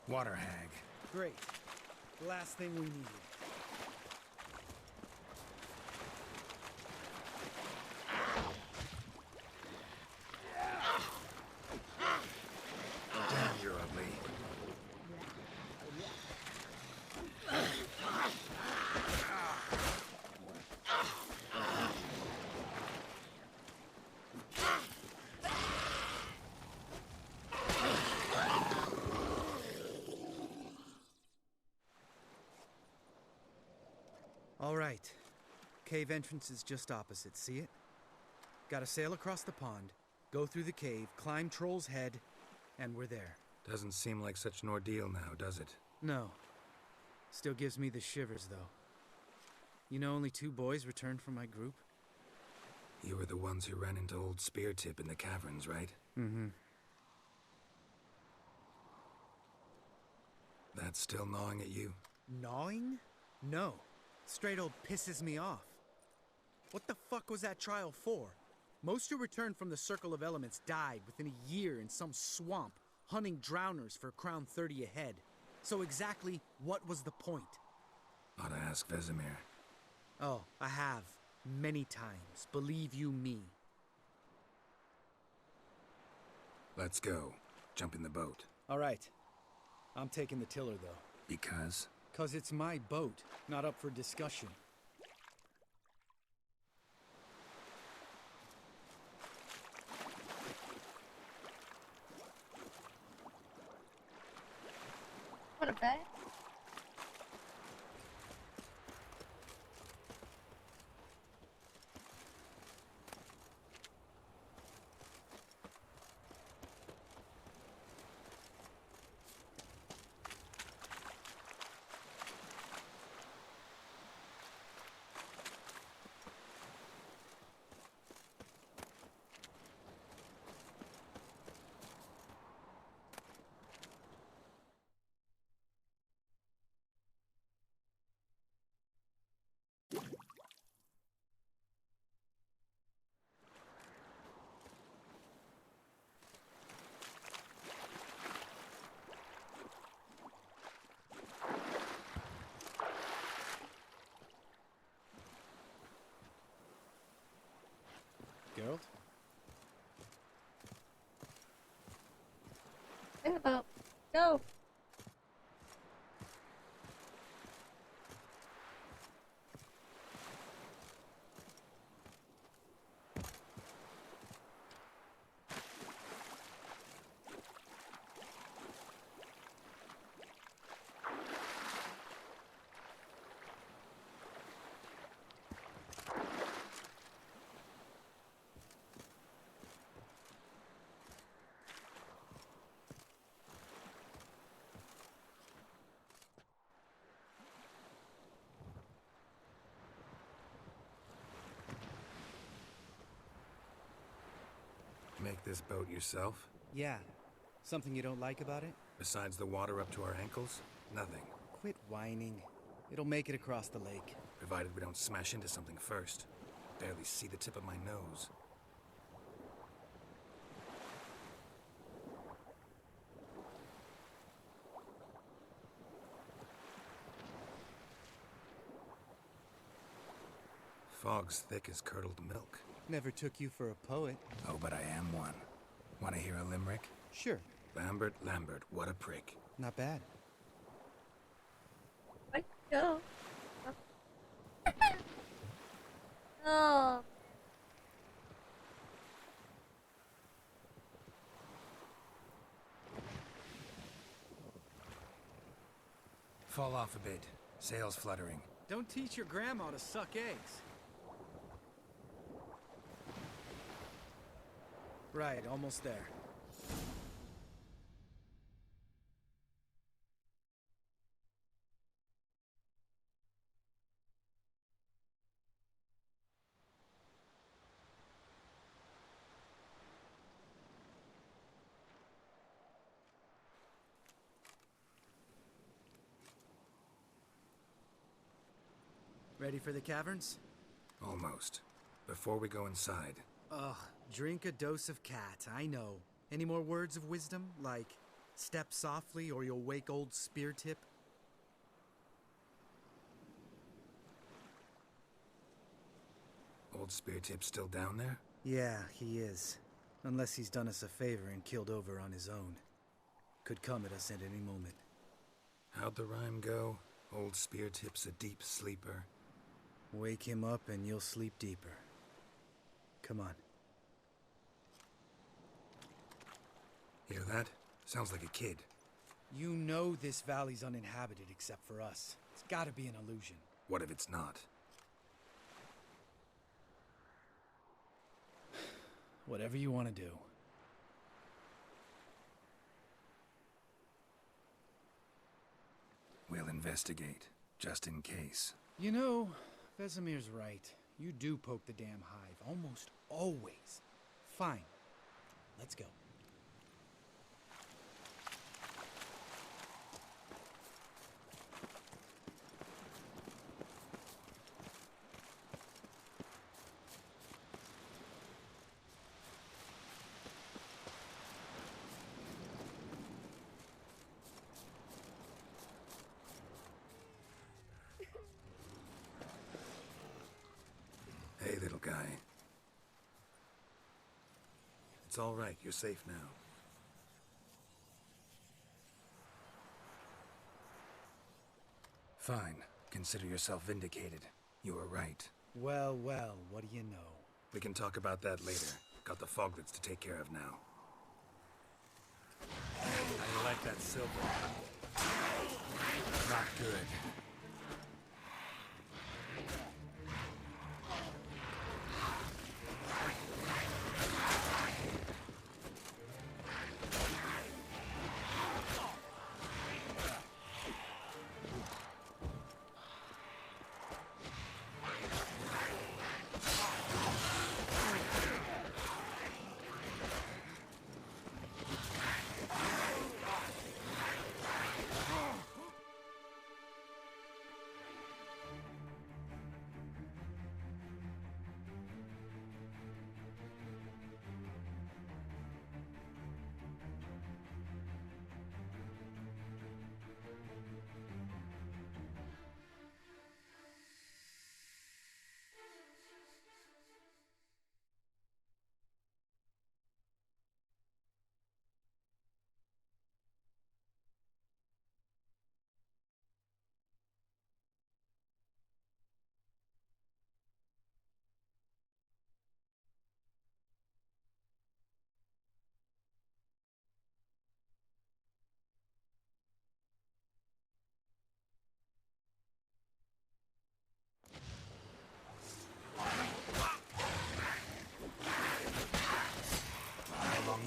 Water hag. Great. The last thing we needed. Damn, you're ugly. All right. Cave entrance is just opposite, see it? Gotta sail across the pond, go through the cave, climb Troll's Head, and we're there. Doesn't seem like such an ordeal now, does it? No. Still gives me the shivers, though. You know only 2 boys returned from my group? You were the ones who ran into old Speartip in the caverns, right? Mm-hmm. That's still gnawing at you? Gnawing? No. Straight old pisses me off. What the fuck was that trial for? Most who returned from the Circle of Elements died within a year in some swamp, hunting drowners for Crown 30 a head. So exactly what was the point? Ought to ask Vesemir. Oh, I have. Many times. Believe you me. Let's go. Jump in the boat. All right. I'm taking the tiller, though. Because? 'Cause it's my boat, not up for discussion. What a bet. In the boat. Go. Make this boat yourself? Yeah. Something you don't like about it? Besides the water up to our ankles? Nothing. Quit whining. It'll make it across the lake. Provided we don't smash into something first. Barely see the tip of my nose. Fog's thick as curdled milk. Never took you for a poet. Oh, but I am one. Want to hear a limerick? Sure. Lambert, what a prick. Not bad. Go. Oh. Fall off a bit. Sails fluttering. Don't teach your grandma to suck eggs. Right, almost there. Ready for the caverns? Almost. Before we go inside. Ugh, drink a dose of cat, I know. Any more words of wisdom? Like, step softly or you'll wake old Spear Tip? Old Spear Tip's still down there? Yeah, he is. Unless he's done us a favor and killed over on his own. Could come at us at any moment. How'd the rhyme go? Old Spear Tip's a deep sleeper. Wake him up and you'll sleep deeper. Come on. Hear that? Sounds like a kid. You know this valley's uninhabited except for us. It's gotta be an illusion. What if it's not? Whatever you want to do. We'll investigate, just in case. You know, Vesemir's right. You do poke the damn hive, almost always. Fine. Let's go. Hey, little guy. It's all right. You're safe now. Fine. Consider yourself vindicated. You were right. Well, well, what do you know? We can talk about that later. Got the foglets to take care of now. How do you like that silver? Not good.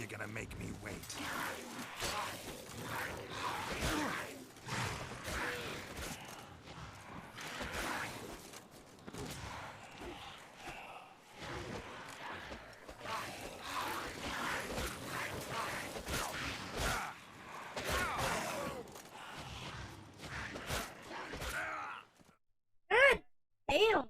you're gonna make me wait. God damn.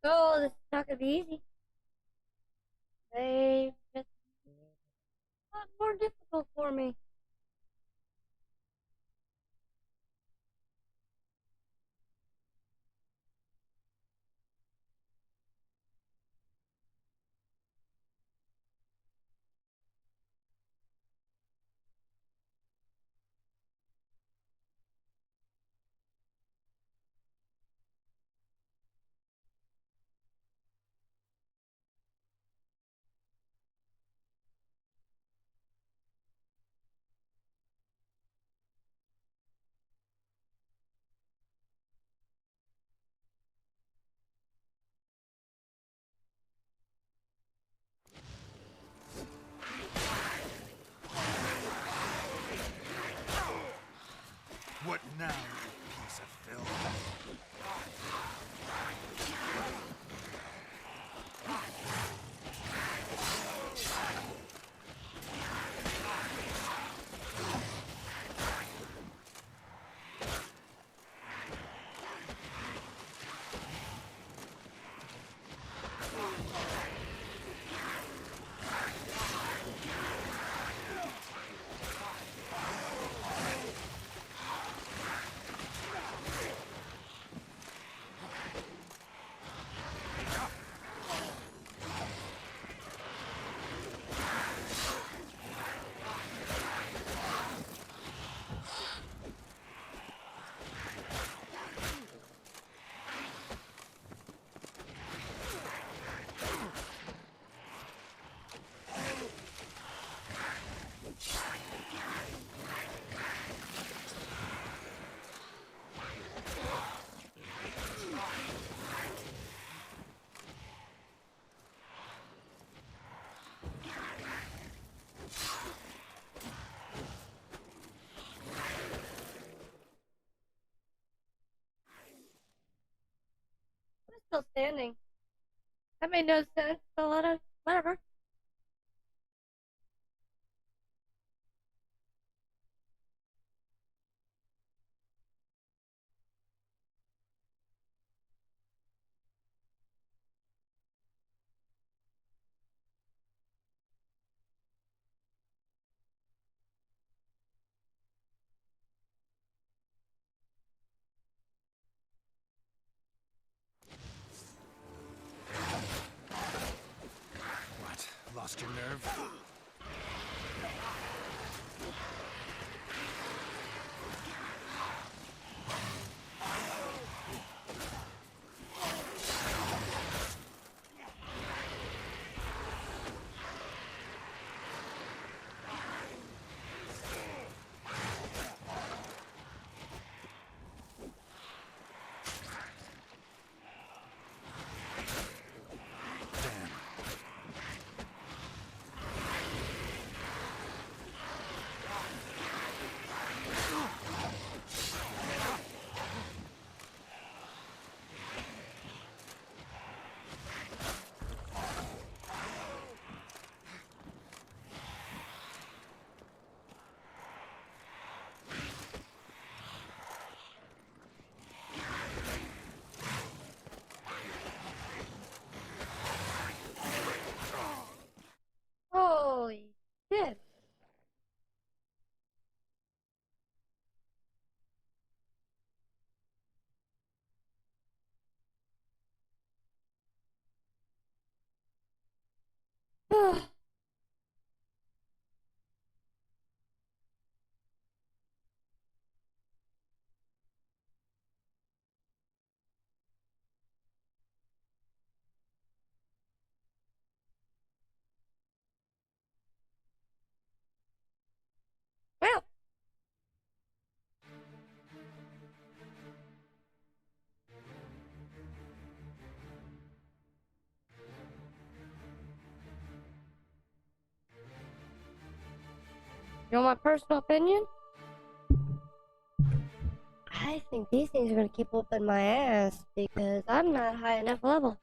Oh, this is not gonna be easy. They just a lot more difficult for me. What now, you piece of filth? I'm still standing. That made no sense, but whatever. What? Lost your nerve? Holy shit. You want my personal opinion? I think these things are gonna keep whooping my ass because I'm not high enough level.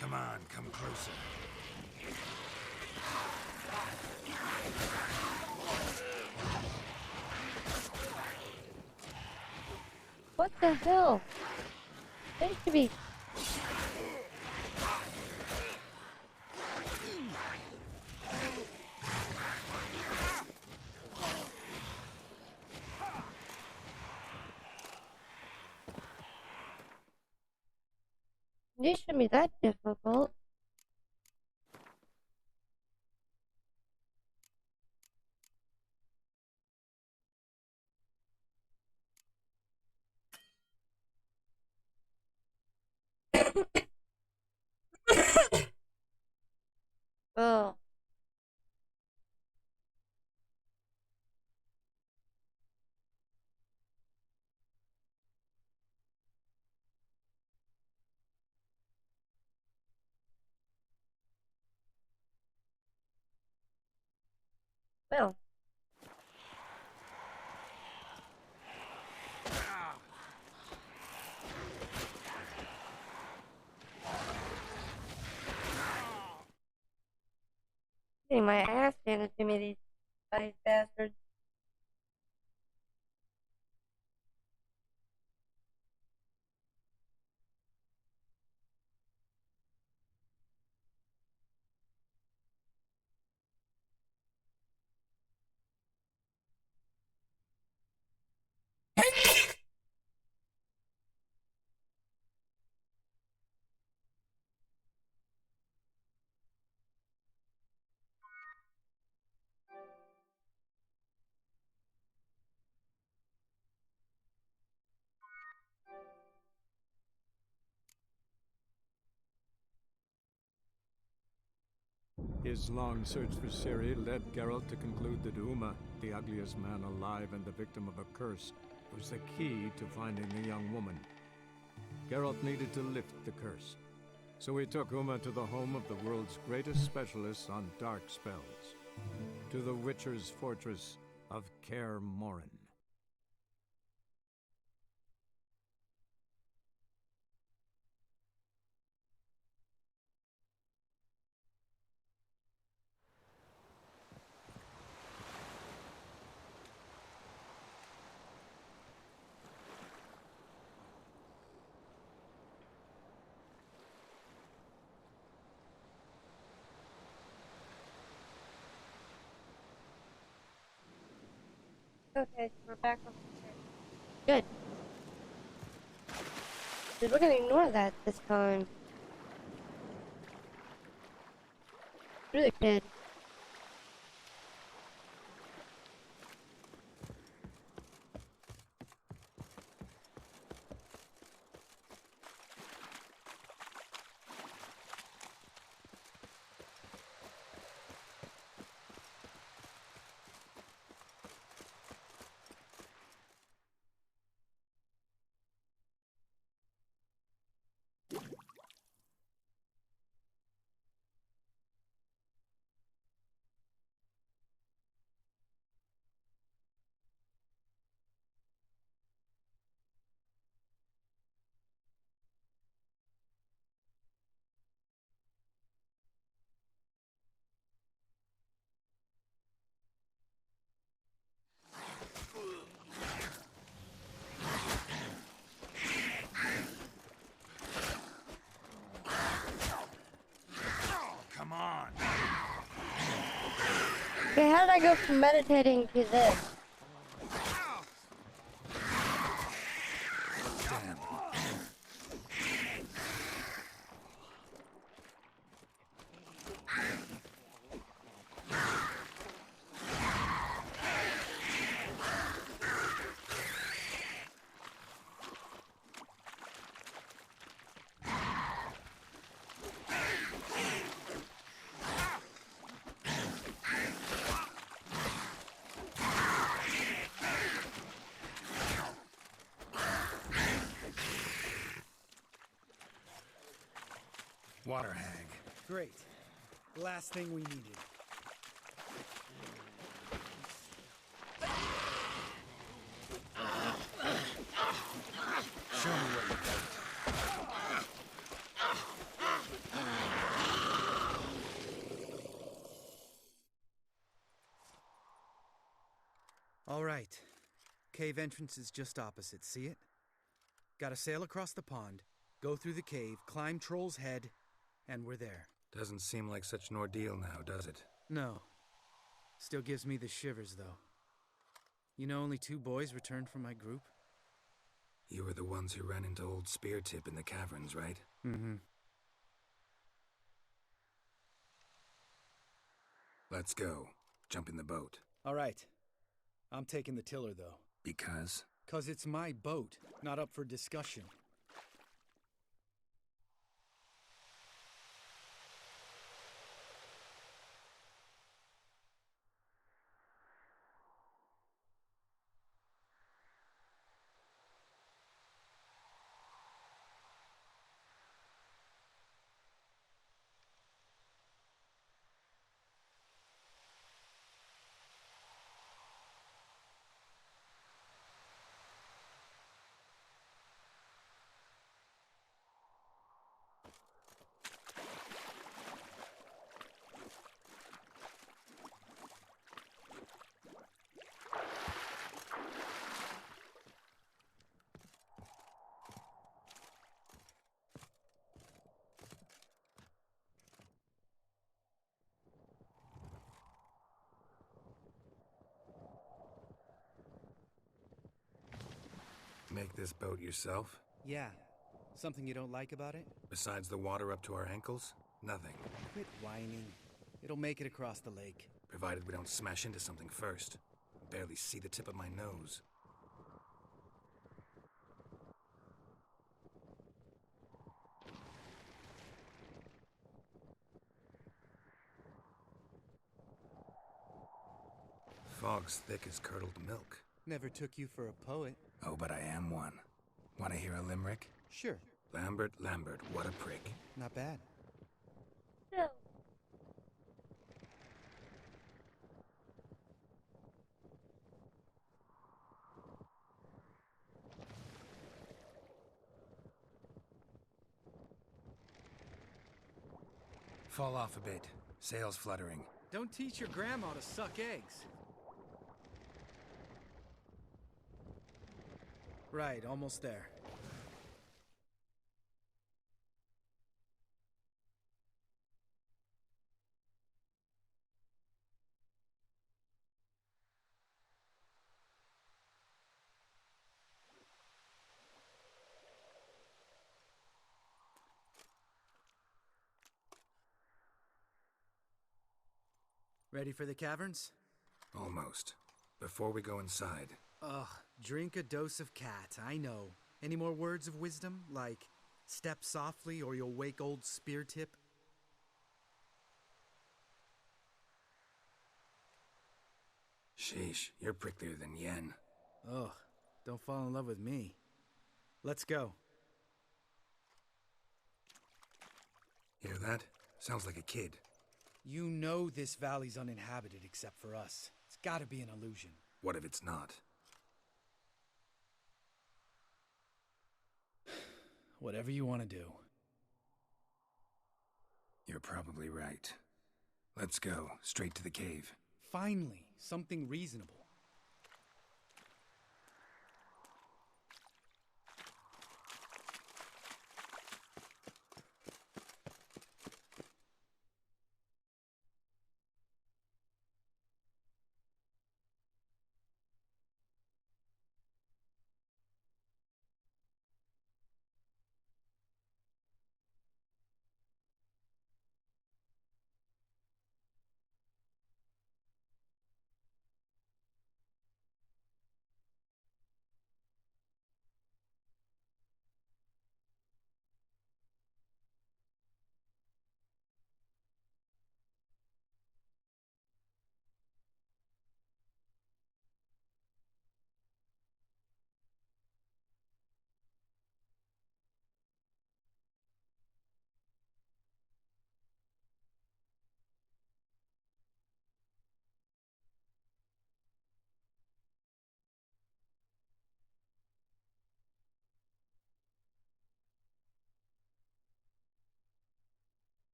Come on, come closer. What the hell? They should be. These shouldn't be that difficult. Oh. Well. Getting my ass handed to me, these bastards. His long search for Ciri led Geralt to conclude that Uma, the ugliest man alive and the victim of a curse, was the key to finding the young woman. Geralt needed to lift the curse, so he took Uma to the home of the world's greatest specialists on dark spells, to the Witcher's fortress of Kaer Morhen. Okay, so we're back on the Good. Dude, we're gonna ignore that this time. Screw the kid. Okay, how did I go from meditating to this? Water hag. Great. Last thing we needed. Show me what you got. All right. Cave entrance is just opposite, see it? Gotta sail across the pond, go through the cave, climb Troll's Head, and we're there. Doesn't seem like such an ordeal now, does it? No. Still gives me the shivers, though. You know only 2 boys returned from my group? You were the ones who ran into old Speartip in the caverns, right? Mm-hmm. Let's go. Jump in the boat. All right. I'm taking the tiller, though. Because? 'Cause it's my boat, not up for discussion. Make this boat yourself? Yeah. Something you don't like about it? Besides the water up to our ankles? Nothing. Quit whining. It'll make it across the lake. Provided we don't smash into something first. Barely see the tip of my nose. Fog's thick as curdled milk. Never took you for a poet. Oh, but I am one. Want to hear a limerick? Sure. Lambert, Lambert, what a prick. Not bad. No. Fall off a bit. Sails fluttering. Don't teach your grandma to suck eggs. Right, almost there. Ready for the caverns? Almost. Before we go inside. Ugh, drink a dose of cat, I know. Any more words of wisdom, like step softly or you'll wake old Speartip? Sheesh, you're pricklier than Yen. Ugh, don't fall in love with me. Let's go. Hear that? Sounds like a kid. You know this valley's uninhabited except for us. It's gotta be an illusion. What if it's not? Whatever you want to do. You're probably right. Let's go, straight to the cave. Finally, something reasonable.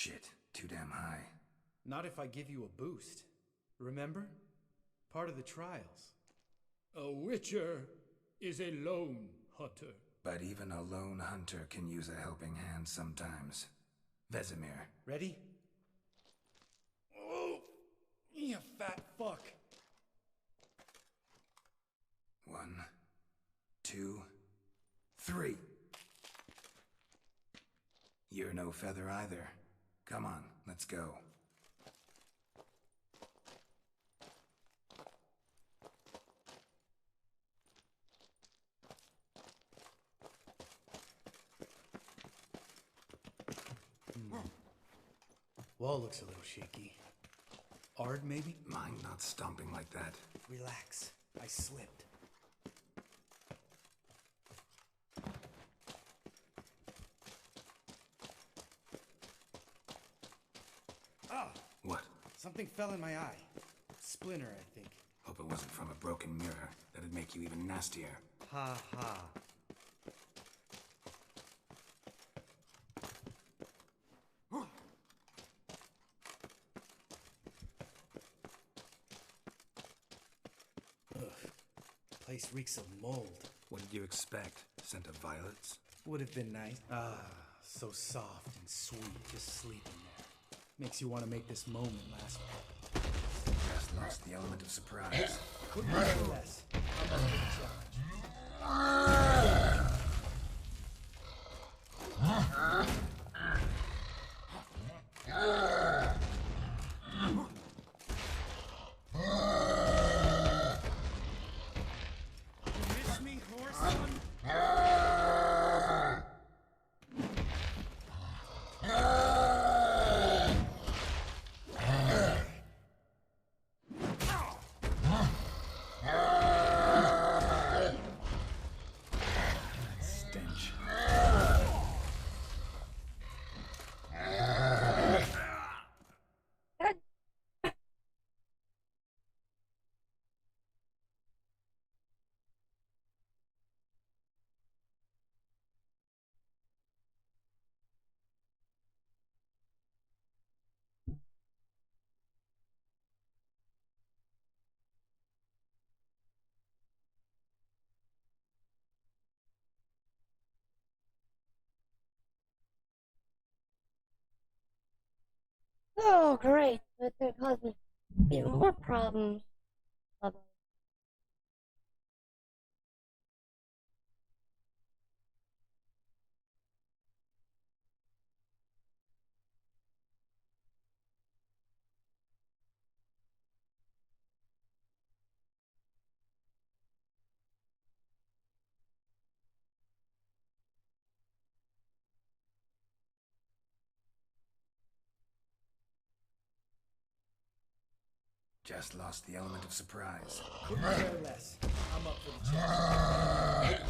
Shit, too damn high. Not if I give you a boost. Remember? Part of the trials. A witcher is a lone hunter. But even a lone hunter can use a helping hand sometimes. Vesemir. Ready? Oh, you fat fuck. 1, 2, 3. You're no feather either. Come on, let's go. Wall looks a little shaky. Ard, maybe? Mind not stomping like that. Relax. I slipped. Ah! What? Something fell in my eye. Splinter, I think. Hope it wasn't from a broken mirror. That'd make you even nastier. Ha ha. Place reeks of mold. What did you expect? Scent of violets? Would have been nice. Ah, so soft and sweet, just sleeping there. Makes you want to make this moment last forever. Just lost the element of surprise. Couldn't care less. I'm up for the challenge. Oh, great. That's gonna cause me even more problems. Just lost the element of surprise. Couldn't care less. I'm up for the challenge.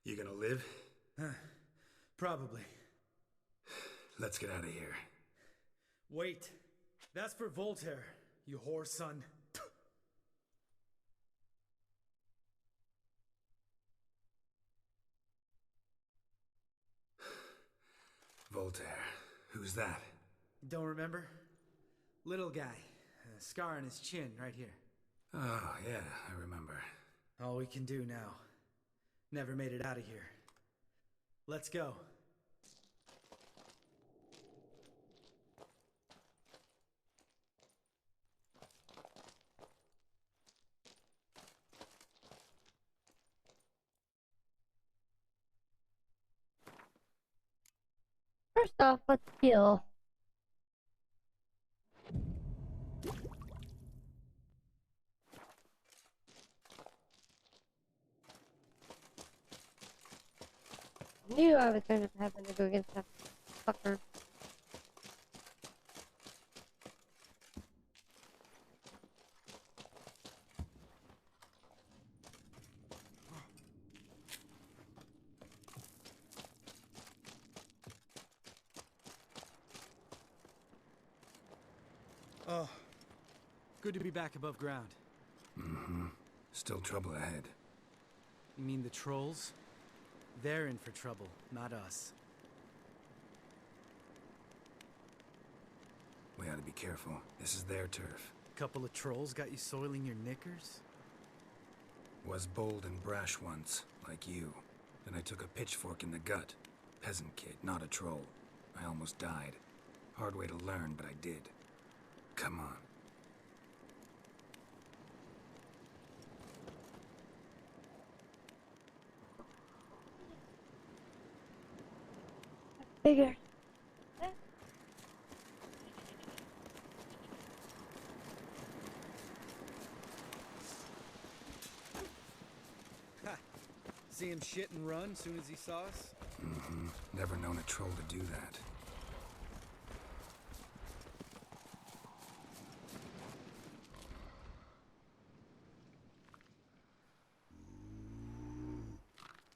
You gonna live? Probably. Let's get out of here. Wait. That's for Voltaire, you whore son. Voltaire. Who's that? Don't remember? Little guy. A scar on his chin, right here. Oh, yeah, I remember. All we can do now. Never made it out of here. Let's go. First off, let's heal. Knew I was going to happen to go against that fucker. Oh, good to be back above ground. Mm-hmm. Still trouble ahead. You mean the trolls? They're in for trouble, not us. We ought to be careful. This is their turf. Couple of trolls got you soiling your knickers? Was bold and brash once, like you. Then I took a pitchfork in the gut. Peasant kid, not a troll. I almost died. Hard way to learn, but I did. Come on. Bigger. Ha! See him shit and run soon as he saw us? Mm-hmm. Never known a troll to do that.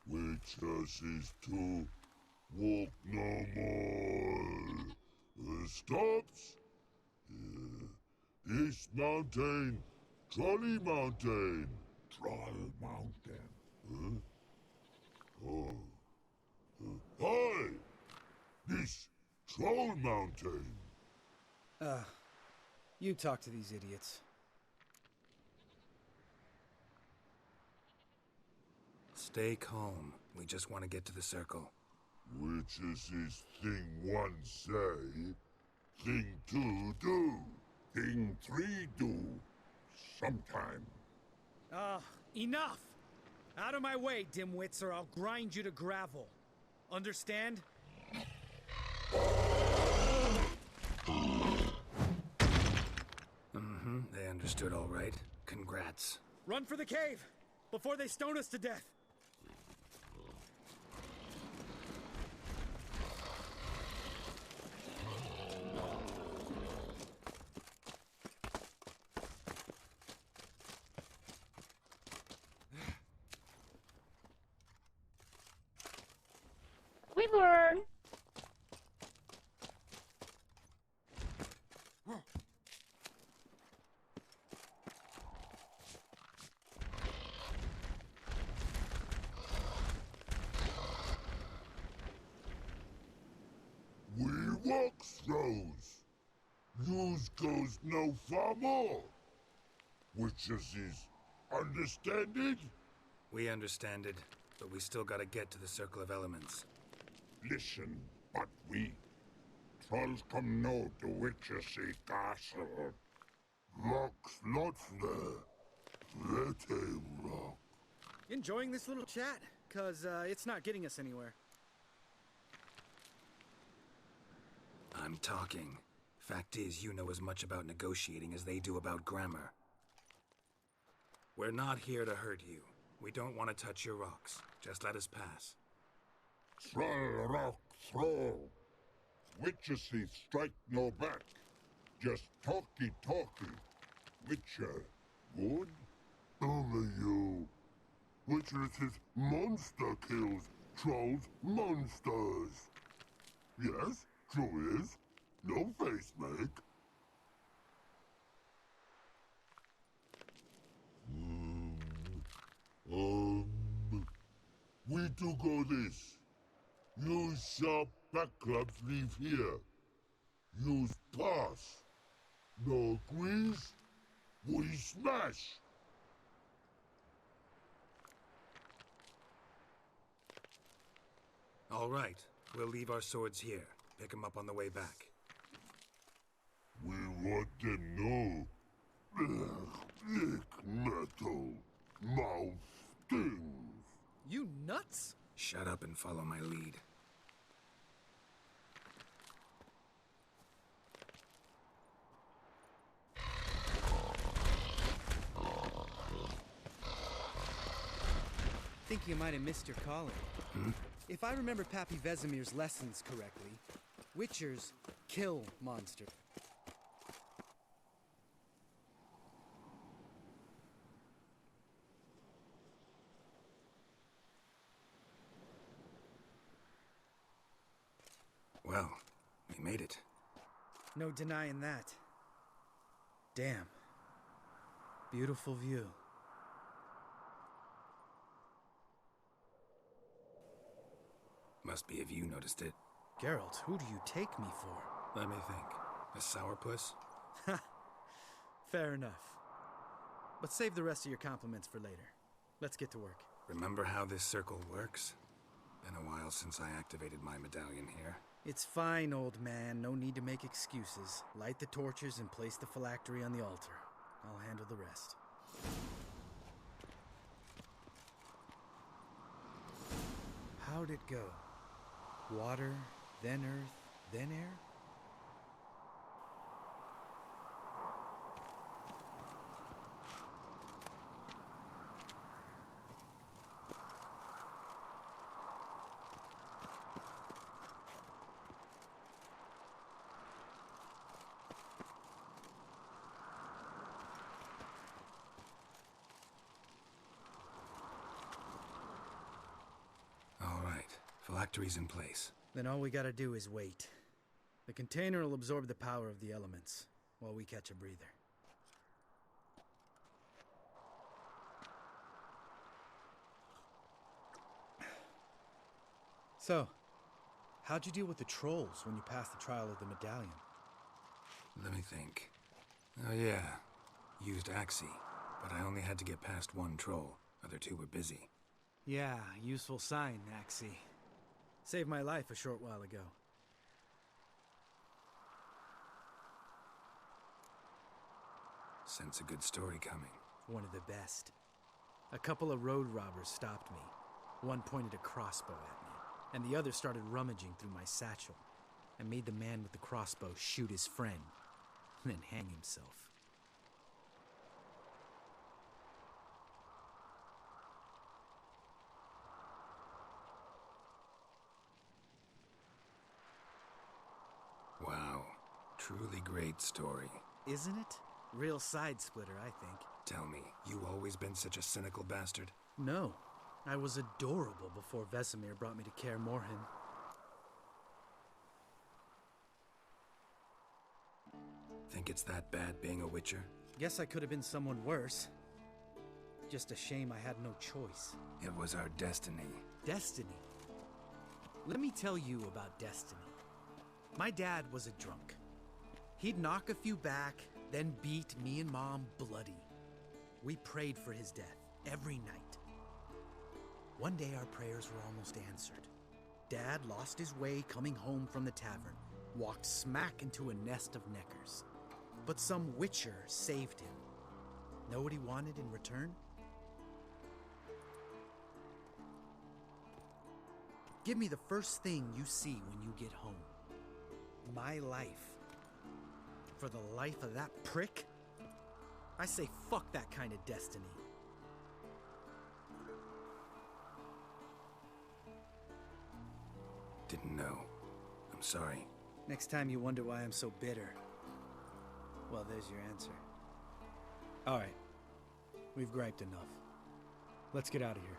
Waitress to walk no more. Stops. East Mountain, Trolley Mountain. Troll Mountain. Oh. Hi! This Troll Mountain. You talk to these idiots. Stay calm. We just want to get to the circle. Which is his thing one say, thing two do, thing three do, sometime. Enough! Out of my way, dimwits, or I'll grind you to gravel. Understand? Mm-hmm, they understood all right. Congrats. Run for the cave! Before they stone us to death! We learn. We walk throws. Yous goes no far more. Which is understand it? We understand it, but we still gotta get to the Circle of Elements. Listen, but we trolls come no to witches castle. Rocks not there. Let a rock. Enjoying this little chat? Cause, it's not getting us anywhere. I'm talking. Fact is, you know as much about negotiating as they do about grammar. We're not here to hurt you. We don't want to touch your rocks. Just let us pass. Thrall rock throw. Witchessy strike no back. Just talky. Witcher, good? Only you. Witcher is monster kills. Trolls, monsters. Yes, true is. No face make. We do go this. Use sharp back clubs leave here. Use pass. No agrees, we smash. All right, we'll leave our swords here. Pick them up on the way back. We want them know. Lick metal. Mouth stings. You nuts? Shut up and follow my lead. Think you might have missed your calling. If I remember Pappy Vesemir's lessons correctly, Witchers kill monsters. Well, we made it. No denying that. Damn. Beautiful view. Must be if you noticed it. Geralt, who do you take me for? Let me think. A sourpuss? Fair enough. But save the rest of your compliments for later. Let's get to work. Remember how this circle works? Been a while since I activated my medallion here. It's fine, old man. No need to make excuses. Light the torches and place the phylactery on the altar. I'll handle the rest. How'd it go? Water, then earth, then air? Phylactery's in place. Then all we gotta do is wait. The container will absorb the power of the elements, while we catch a breather. So, how'd you deal with the trolls when you passed the trial of the medallion? Let me think. Oh yeah, used Axie, but I only had to get past one troll. Other two were busy. Yeah, useful sign, Axie. Saved my life a short while ago. Sense a good story coming. One of the best. A couple of road robbers stopped me. One pointed a crossbow at me, and the other started rummaging through my satchel. I made the man with the crossbow shoot his friend, and then hang himself. Wow, truly great story. Isn't it? Real side splitter, I think. Tell me, you always been such a cynical bastard? No. I was adorable before Vesemir brought me to Kaer Morhen. Think it's that bad being a Witcher? Guess I could have been someone worse. Just a shame I had no choice. It was our destiny. Destiny? Let me tell you about destiny. My dad was a drunk. He'd knock a few back, then beat me and Mom bloody. We prayed for his death every night. One day our prayers were almost answered. Dad lost his way coming home from the tavern, walked smack into a nest of neckers. But some Witcher saved him. Know what he wanted in return? Give me the first thing you see when you get home. My life. For the life of that prick? I say fuck that kind of destiny. Didn't know. I'm sorry. Next time you wonder why I'm so bitter, well, there's your answer. All right. We've griped enough. Let's get out of here.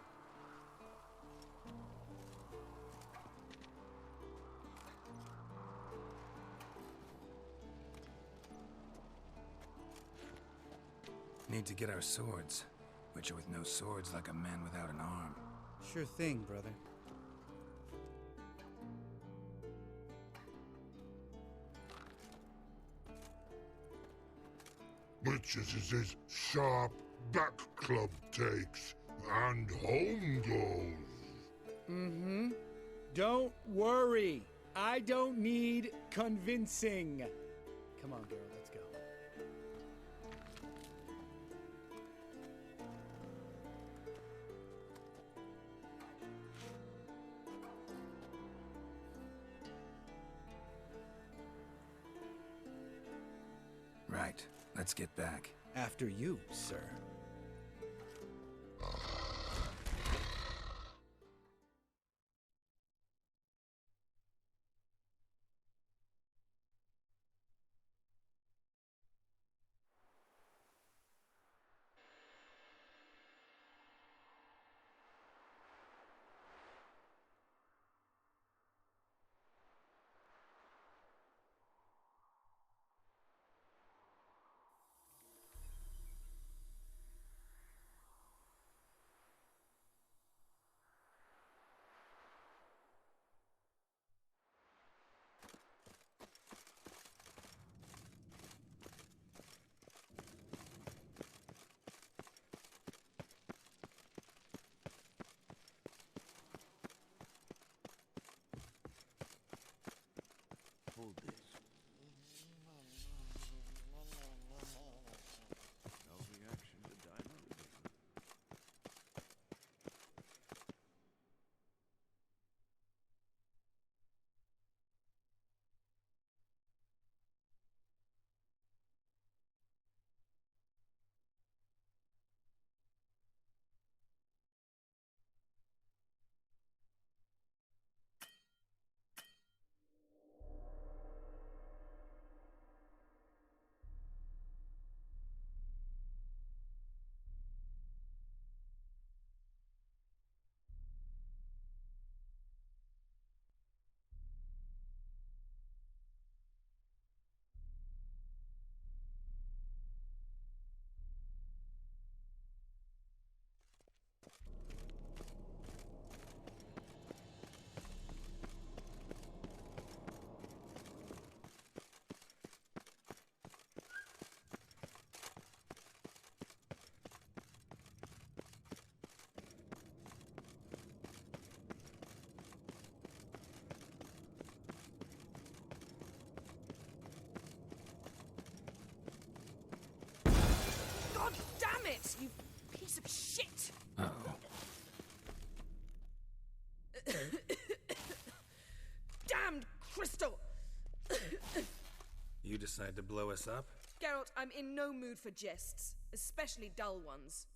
Need to get our swords. Witcher with no swords like a man without an arm. Sure thing, brother. Witches is his sharp back club takes, and home goes. Mm-hmm. Don't worry. I don't need convincing. Come on, girl, let's go. Right. Let's get back. After you, sir. Hold this. No reaction to diamond. God damn it, you piece of shit! Uh-oh. Damned crystal! You decide to blow us up? Geralt, I'm in no mood for jests, especially dull ones.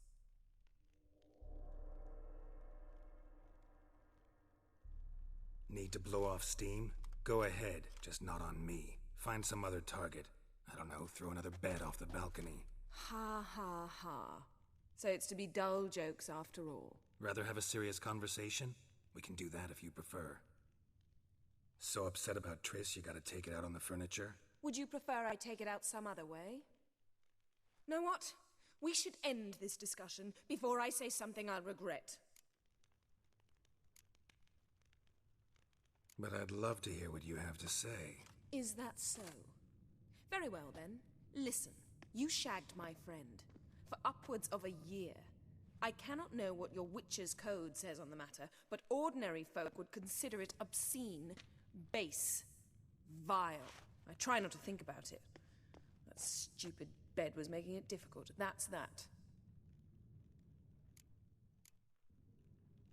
Need to blow off steam? Go ahead, just not on me. Find some other target. I don't know, throw another bed off the balcony. Ha ha ha. So it's to be dull jokes after all. Rather have a serious conversation? We can do that if you prefer. So upset about Triss you gotta take it out on the furniture? Would you prefer I take it out some other way? Know what? We should end this discussion before I say something I'll regret. But I'd love to hear what you have to say. Is that so? Very well then. Listen, you shagged my friend for upwards of a year. I cannot know what your witch's code says on the matter, but ordinary folk would consider it obscene, base, vile. I try not to think about it. That stupid bed was making it difficult. That's that.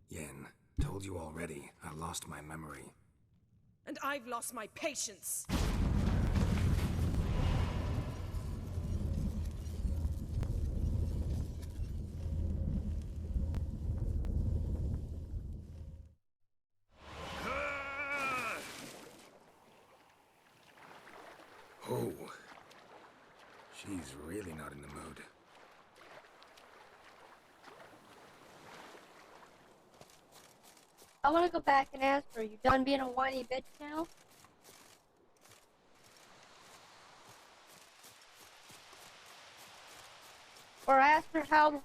Yen, told you already, I lost my memory. And I've lost my patience! He's really not in the mood. I want to go back and ask her, you done being a whiny bitch now? Or ask her how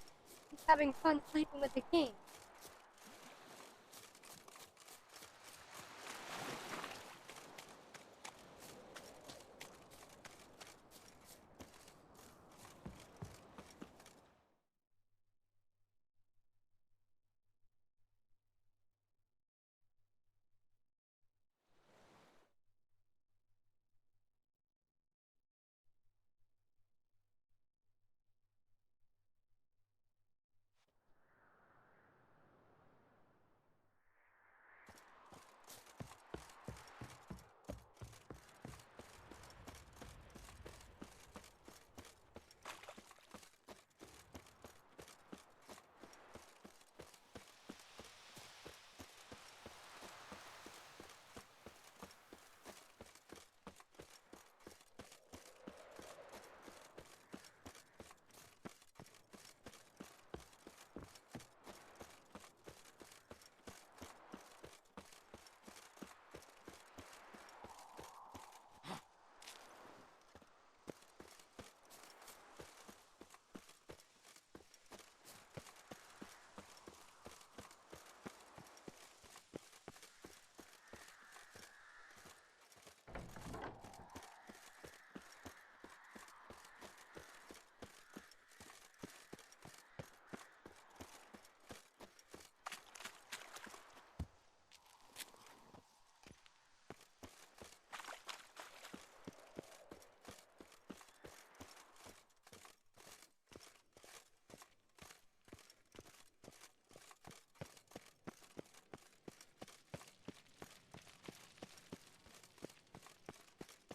he's having fun sleeping with the king.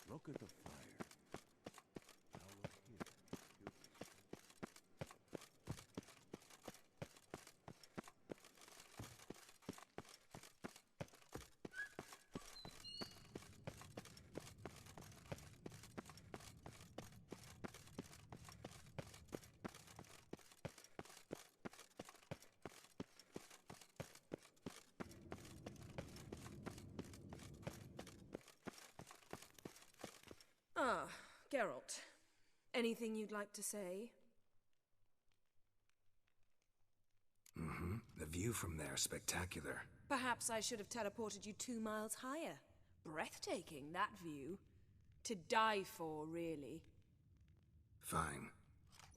Look at the fire. Now look here. Ah, Geralt. Anything you'd like to say? Mm-hmm. The view from there is spectacular. Perhaps I should have teleported you 2 miles higher. Breathtaking, that view. To die for, really. Fine.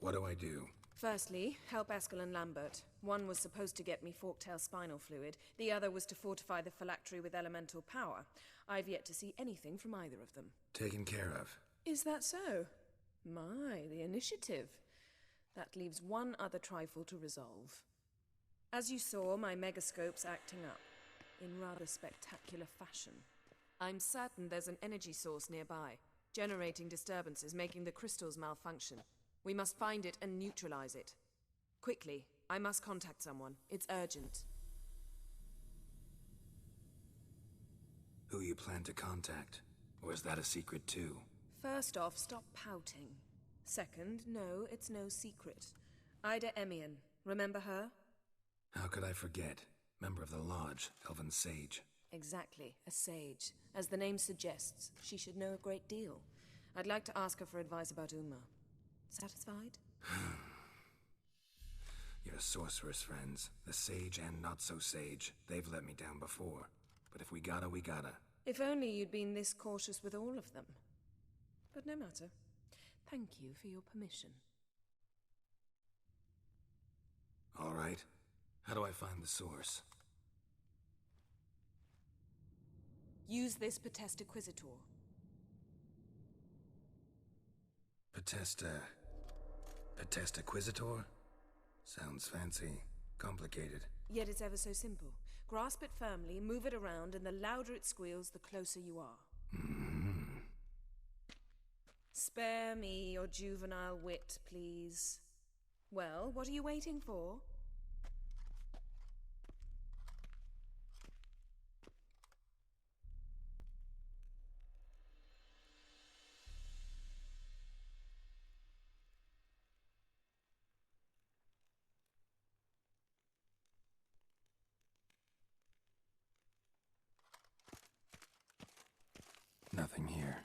What do I do? Firstly, help Eskel and Lambert. One was supposed to get me forktail spinal fluid. The other was to fortify the phylactery with elemental power. I've yet to see anything from either of them. Taken care of. Is that so? My, the initiative. That leaves one other trifle to resolve. As you saw, my megascope's acting up, in rather spectacular fashion. I'm certain there's an energy source nearby, generating disturbances, making the crystals malfunction. We must find it and neutralize it. Quickly, I must contact someone. It's urgent. Who you plan to contact? Or is that a secret too? First off, stop pouting. Second, no, it's no secret. Ida Emian. Remember her? How could I forget? Member of the Lodge, Elven Sage. Exactly, a sage. As the name suggests, she should know a great deal. I'd like to ask her for advice about Uma. Satisfied? Your sorceress friends, the sage and not-so-sage, they've let me down before. But if we gotta, we gotta. If only you'd been this cautious with all of them. But no matter. Thank you for your permission. All right. How do I find the source? Use this Potestaquizitor. Potestaquizitor? Sounds fancy. Complicated. Yet it's ever so simple. Grasp it firmly, move it around, and the louder it squeals, the closer you are. Spare me your juvenile wit, please. Well, what are you waiting for? Nothing here.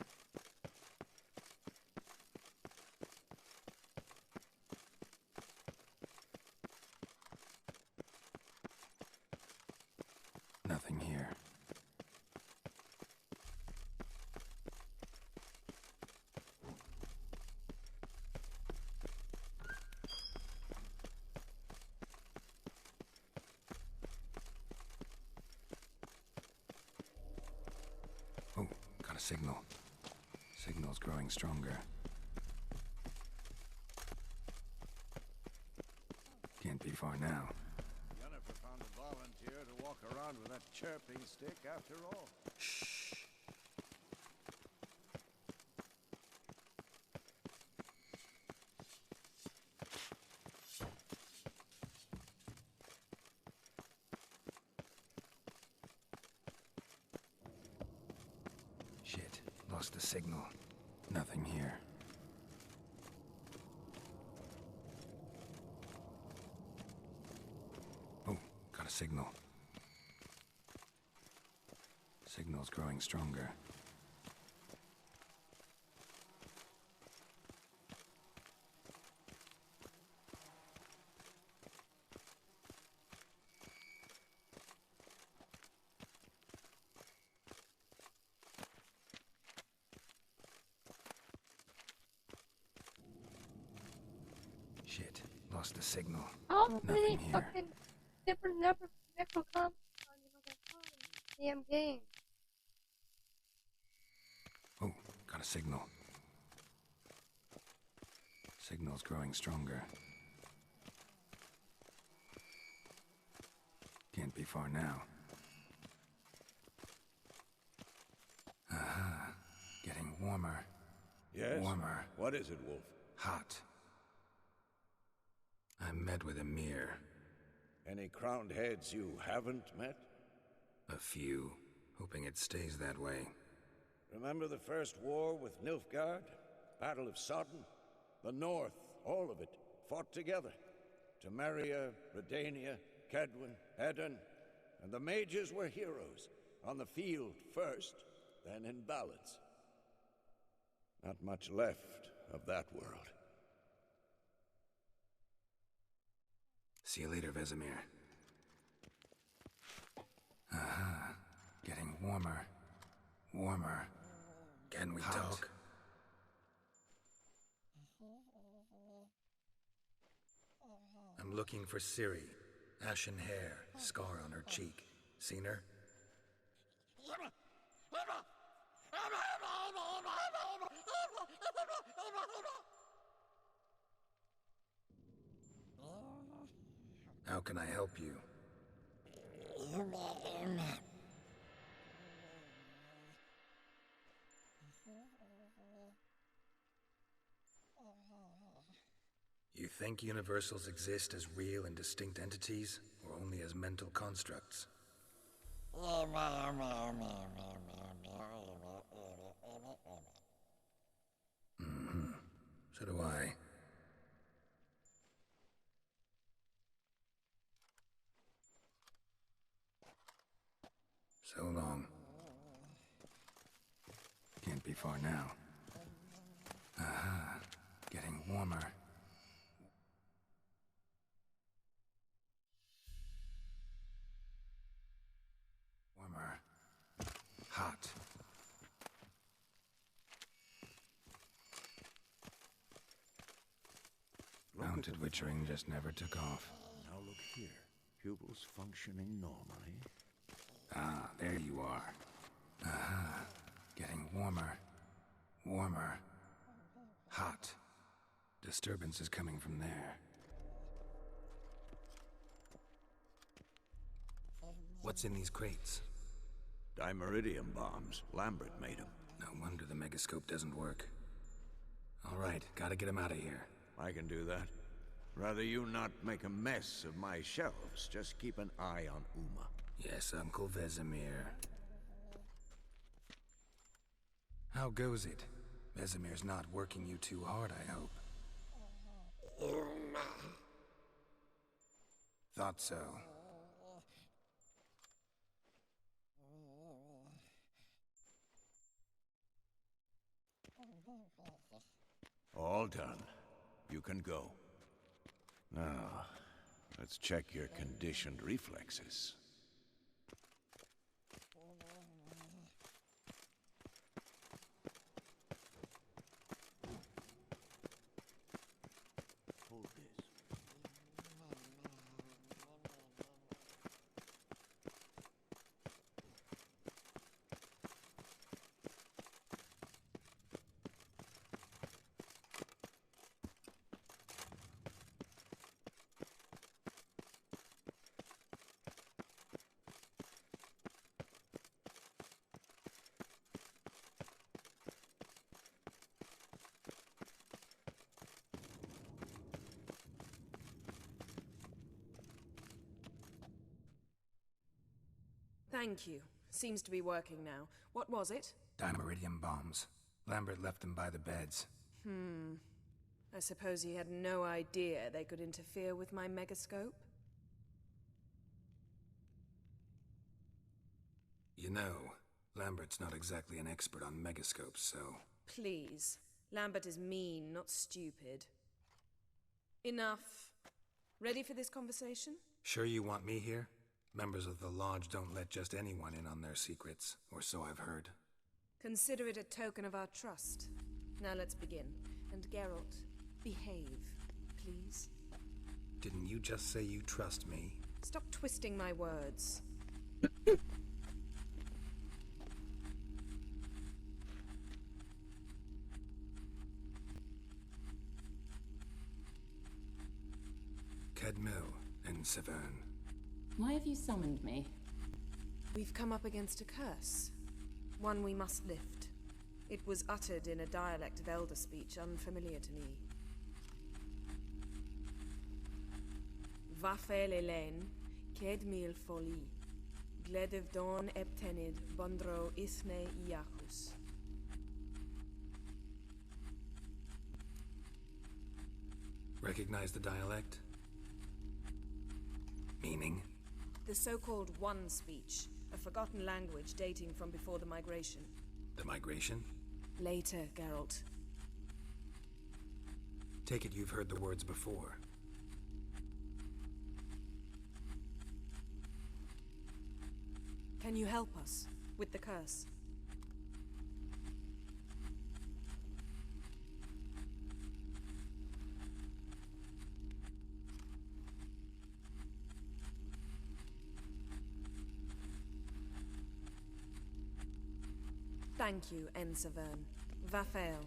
Nothing here. Oh, got a signal. Signal's growing stronger. Can't be far now. Jennifer found a volunteer to walk around with that chirping stick after all. Shh. Shit, lost the signal. Nothing here. Oh, got a signal. Signal's growing stronger. Shit, lost the signal. Oh, Nothing they here. fucking different necrocom damn game. Oh, got a signal. Signal's growing stronger. Can't be far now. Aha. Getting warmer. Yes? Warmer. What is it, Wolf? Hot. I met with a mirror. Any crowned heads you haven't met? A few. Hoping it stays that way. Remember the first war with Nilfgaard? Battle of Sodden? The North, all of it, fought together. Temeria, Redania, Kedwin, Edirn, and the mages were heroes. On the field first, then in ballads. Not much left of that world. See you later, Vesemir. Aha. Getting warmer. Warmer. Can we talk? I'm looking for Ciri. Ashen hair, scar on her cheek. Seen her? How can I help you? You think universals exist as real and distinct entities, or only as mental constructs? Mm-hmm. So do I. So long. Can't be far now. Aha. Getting warmer. Warmer. Hot. Mounted witchering just never took off. Now look here. Pupils functioning normally. Ah, there you are. Aha. Getting warmer. Warmer. Hot. Disturbance is coming from there. What's in these crates? Dimeridium bombs. Lambert made them. No wonder the megascope doesn't work. All right, gotta get him out of here. I can do that. Rather you not make a mess of my shelves. Just keep an eye on Uma. Yes, Uncle Vesemir. How goes it? Vesemir's not working you too hard, I hope. Thought so. All done. You can go. Now, let's check your conditioned reflexes. Hold this. Thank you. Seems to be working now. What was it? Dimeridium bombs. Lambert left them by the beds. I suppose he had no idea they could interfere with my megascope? You know, Lambert's not exactly an expert on megascopes, so... Please. Lambert is mean, not stupid. Enough. Ready for this conversation? Sure you want me here? Members of the Lodge don't let just anyone in on their secrets, or so I've heard. Consider it a token of our trust. Now let's begin. And Geralt, behave, please. Didn't you just say you trust me? Stop twisting my words. Cadmil and Severn. Why have you summoned me? We've come up against a curse. One we must lift. It was uttered in a dialect of Elder speech unfamiliar to me. Vafel Elaine, Kedmil Foli, Gledev Don Eptenid, Bondro Ithne Iachus. Recognize the dialect? Meaning? The so-called One speech, a forgotten language dating from before the migration. The migration? Later, Geralt. Take it you've heard the words before. Can you help us with the curse? Thank you, Severn. Vafel.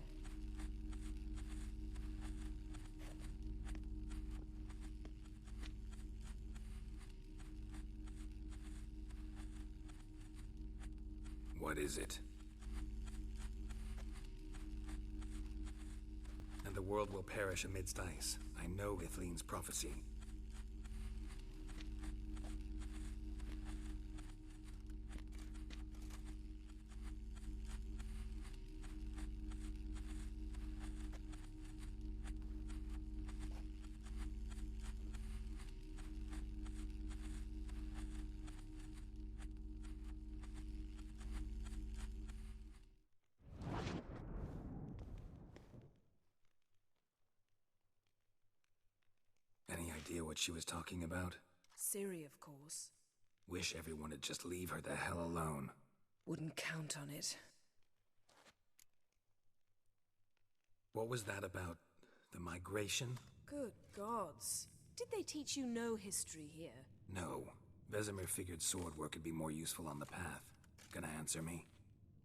What is it? And the world will perish amidst ice. I know Ithleen's prophecy. Any idea what she was talking about? Ciri, of course. Wish everyone would just leave her the hell alone. Wouldn't count on it. What was that about? The migration? Good gods. Did they teach you no history here? No. Vesemir figured sword work would be more useful on the path. Gonna answer me?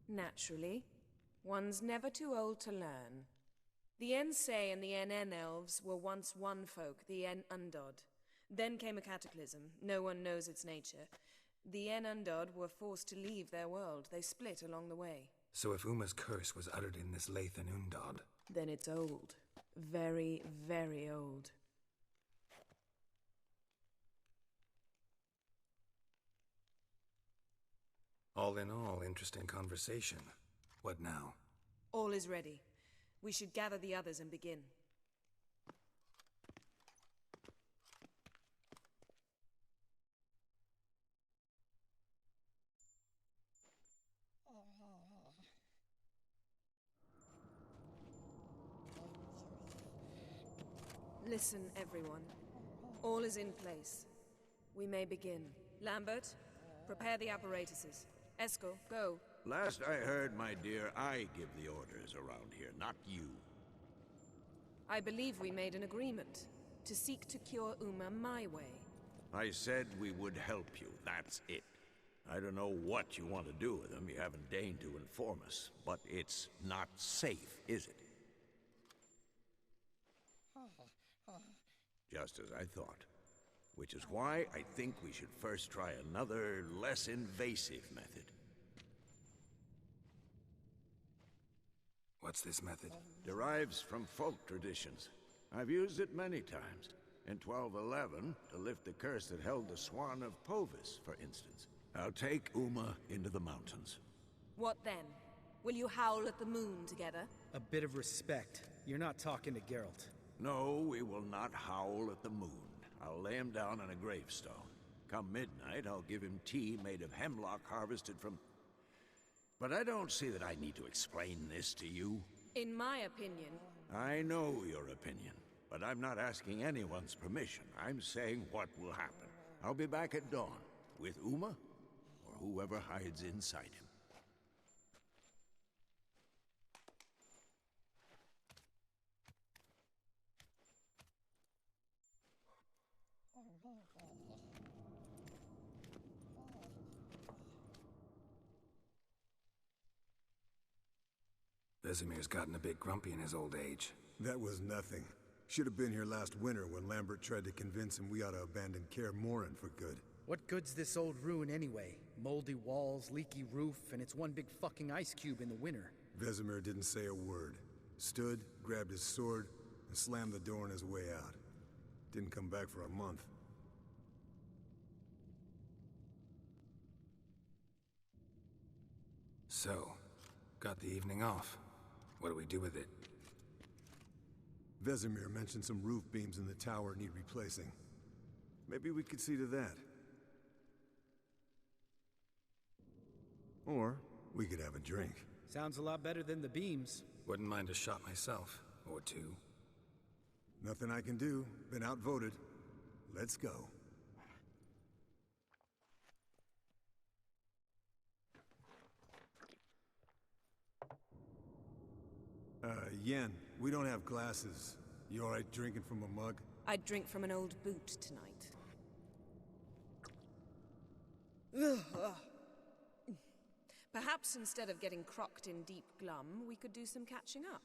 Naturally. One's never too old to learn. The Ensei and the NN elves were once one folk, the En Undod. Then came a cataclysm. No one knows its nature. The En Undod were forced to leave their world. They split along the way. So if Uma's curse was uttered in this Lathan Undod... Then it's old. Very, very old. All in all, interesting conversation. What now? All is ready. We should gather the others and begin. Listen, everyone. All is in place. We may begin. Lambert, prepare the apparatuses. Eskel, go. Last I heard, my dear, I give the orders around here, not you. I believe we made an agreement to seek to cure Uma my way. I said we would help you, that's it. I don't know what you want to do with them, you haven't deigned to inform us, but it's not safe, is it? Just as I thought. Which is why I think we should first try another, less invasive method. What's this method? Derives from folk traditions. I've used it many times. In 1211, to lift the curse that held the Swan of Povis, for instance. I'll take Uma into the mountains. What then? Will you howl at the moon together? A bit of respect. You're not talking to Geralt. No, we will not howl at the moon. I'll lay him down on a gravestone. Come midnight, I'll give him tea made of hemlock harvested from... But I don't see that I need to explain this to you. In my opinion... I know your opinion, but I'm not asking anyone's permission. I'm saying what will happen. I'll be back at dawn, with Uma, or whoever hides inside him. Vesemir's gotten a bit grumpy in his old age. That was nothing. Should have been here last winter when Lambert tried to convince him we ought to abandon Kaer Morhen for good. What good's this old ruin anyway? Moldy walls, leaky roof, and it's one big fucking ice cube in the winter. Vesemir didn't say a word. Stood, grabbed his sword, and slammed the door on his way out. Didn't come back for a month. So, got the evening off. What do we do with it? Vesemir mentioned some roof beams in the tower need replacing. Maybe we could see to that. Or we could have a drink. Sounds a lot better than the beams. Wouldn't mind a shot myself, or two. Nothing I can do. Been outvoted. Let's go. Yen, we don't have glasses. You alright drinking from a mug? I'd drink from an old boot tonight. Perhaps instead of getting crocked in deep glum, we could do some catching up.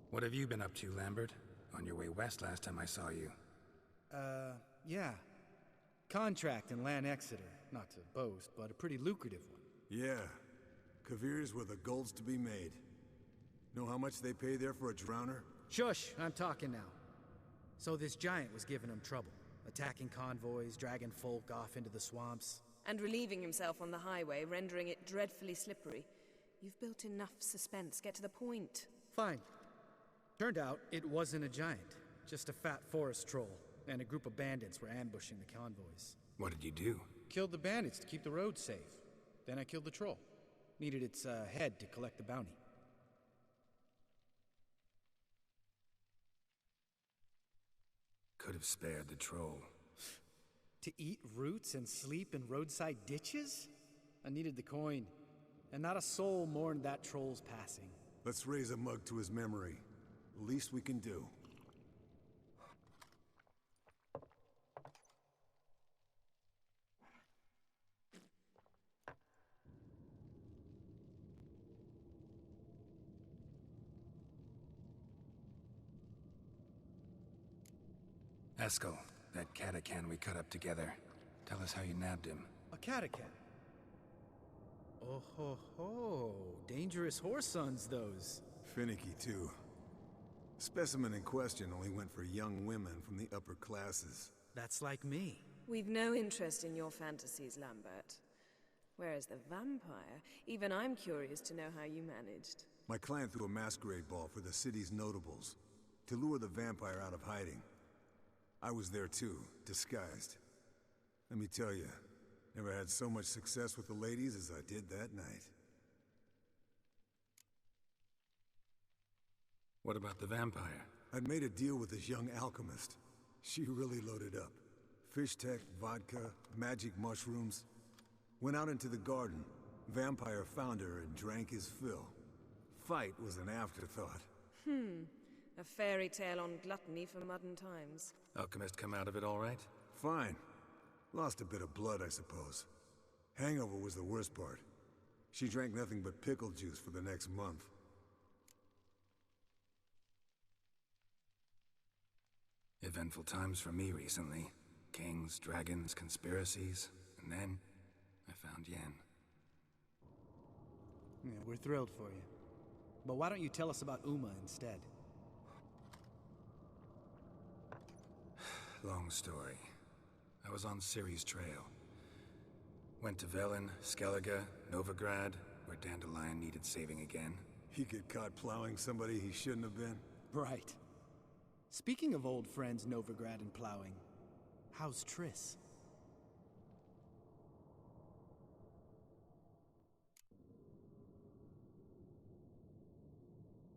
What have you been up to, Lambert? On your way west last time I saw you. Yeah. Contract in Lan Exeter. Not to boast, but a pretty lucrative one. Yeah. Kavir's where the gold's to be made. Know how much they pay there for a drowner? Shush! I'm talking now. So this giant was giving him trouble. Attacking convoys, dragging folk off into the swamps. And relieving himself on the highway, rendering it dreadfully slippery. You've built enough suspense. Get to the point. Fine. Turned out it wasn't a giant. Just a fat forest troll. And a group of bandits were ambushing the convoys. What did you do? Killed the bandits to keep the road safe. Then I killed the troll. Needed its head to collect the bounty. Could have spared the troll. To eat roots and sleep in roadside ditches? I needed the coin. And not a soul mourned that troll's passing. Let's raise a mug to his memory. Least we can do. Eskel, that catacan we cut up together. Tell us how you nabbed him. A catacan? Oh ho ho. Dangerous horse sons, those. Finicky, too. Specimen in question only went for young women from the upper classes. That's like me. We've no interest in your fantasies, Lambert. Whereas the vampire, even I'm curious to know how you managed. My client threw a masquerade ball for the city's notables, to lure the vampire out of hiding. I was there too, disguised. Let me tell you, Never had so much success with the ladies as I did that night. What about the vampire? I'd made a deal with this young alchemist. She really loaded up. Fish tech, vodka, magic mushrooms. Went out into the garden. Vampire found her and drank his fill. Fight was an afterthought. A fairy tale on gluttony for modern times. Alchemist come out of it all right? Fine. Lost a bit of blood, I suppose. Hangover was the worst part. She drank nothing but pickle juice for the next month. Eventful times for me recently. Kings, dragons, conspiracies, and then I found Yen. Yeah, we're thrilled for you. But why don't you tell us about Uma instead? Long story. I was on Ciri's trail. Went to Velen, Skellige, Novigrad, where Dandelion needed saving again. He get caught plowing somebody he shouldn't have been? Right. Speaking of old friends Novigrad and plowing, how's Triss?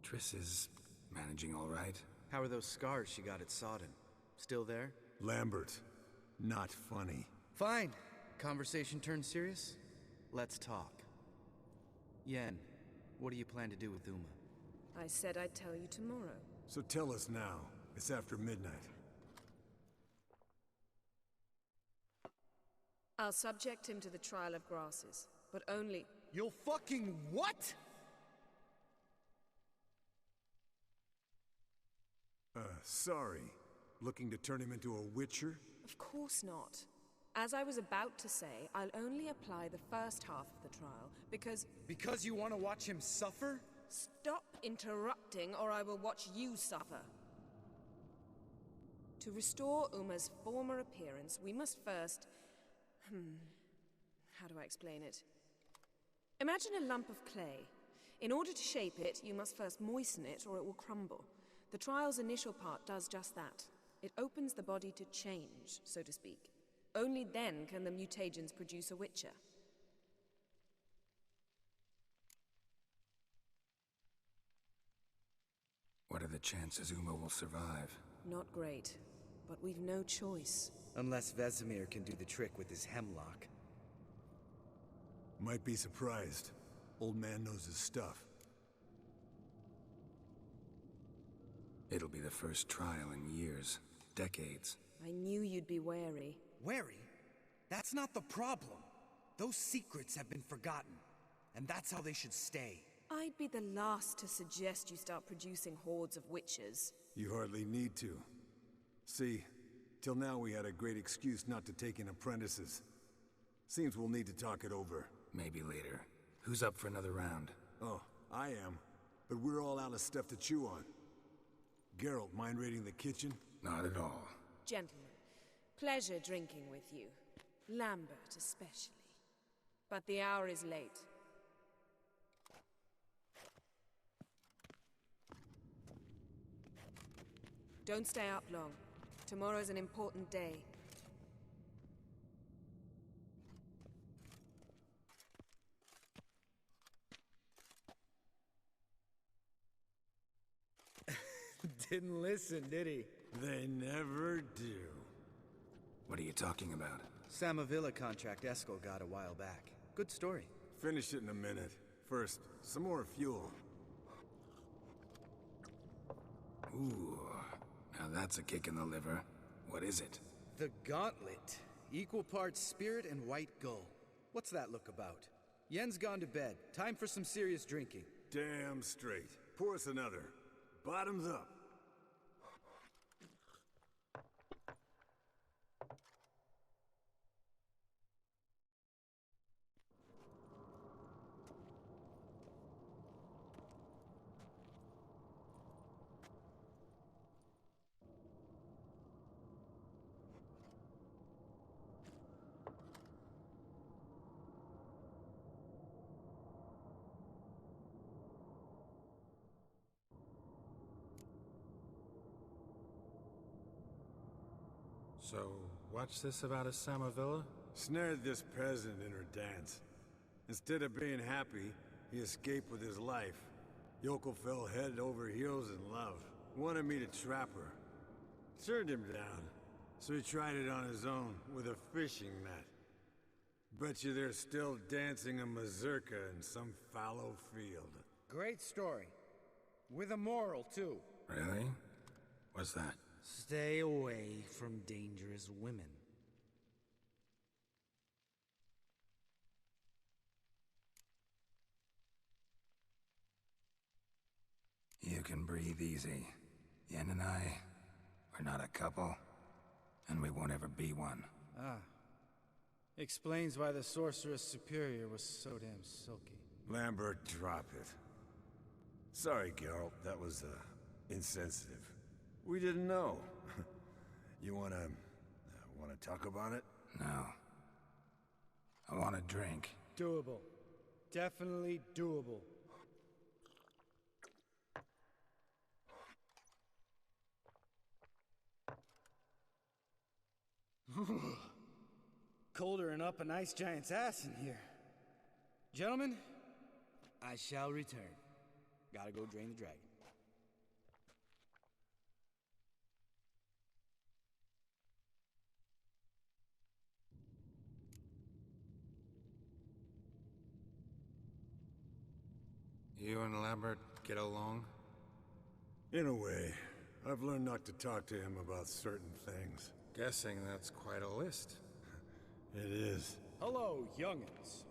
Triss is managing all right. How are those scars she got at Sodden? Still there? Lambert. Not funny. Fine. Conversation turned serious? Let's talk. Yen, what do you plan to do with Uma? I said I'd tell you tomorrow. So tell us now. It's after midnight. I'll subject him to the trial of grasses, but only... You'll fucking what? Sorry. Looking to turn him into a witcher? Of course not. As I was about to say, I'll only apply the first half of the trial, because... Because you want to watch him suffer? Stop interrupting, or I will watch you suffer. To restore Uma's former appearance, we must first... How do I explain it? Imagine a lump of clay. In order to shape it, you must first moisten it, or it will crumble. The trial's initial part does just that. It opens the body to change, so to speak. Only then can the mutagens produce a witcher. What are the chances Uma will survive? Not great, but we've no choice. Unless Vesemir can do the trick with his hemlock. Might be surprised. Old man knows his stuff. It'll be the first trial in years. Decades. I knew you'd be wary. Wary? That's not the problem. Those secrets have been forgotten. And that's how they should stay. I'd be the last to suggest you start producing hordes of witches. You hardly need to. See, till now we had a great excuse not to take in apprentices. Seems we'll need to talk it over. Maybe later. Who's up for another round? Oh, I am. But we're all out of stuff to chew on. Geralt, mind raiding the kitchen? Not at all. Gentlemen, pleasure drinking with you. Lambert especially. But the hour is late. Don't stay up long. Tomorrow's an important day. Didn't listen, did he? They never do. What are you talking about? Samavilla contract Eskel got a while back. Good story. Finish it in a minute. First, some more fuel. Ooh, now that's a kick in the liver. What is it? The Gauntlet. Equal parts spirit and white gull. What's that look about? Yen's gone to bed. Time for some serious drinking. Damn straight. Pour us another. Bottoms up. So, what's this about a Samavilla? snared this peasant in her dance. Instead of being happy, he escaped with his life. Yoko fell head over heels in love. Wanted me to trap her. Turned him down, so he tried it on his own with a fishing net. Bet you they're still dancing a mazurka in some fallow field. Great story. With a moral, too. Really? What's that? Stay away from dangerous women. You can breathe easy. Yen and I, we're not a couple, and we won't ever be one. Ah. Explains why the Sorceress Superior was so damn silky. Lambert, drop it. Sorry, Geralt, that was, insensitive. We didn't know. You wanna talk about it? No. I want a drink. Doable. Definitely doable. Colder and up an ice giant's ass in here. Gentlemen, I shall return. Gotta go drain the dragon. You and Lambert get along? In a way. I've learned not to talk to him about certain things. Guessing that's quite a list. It is. Hello, young'uns.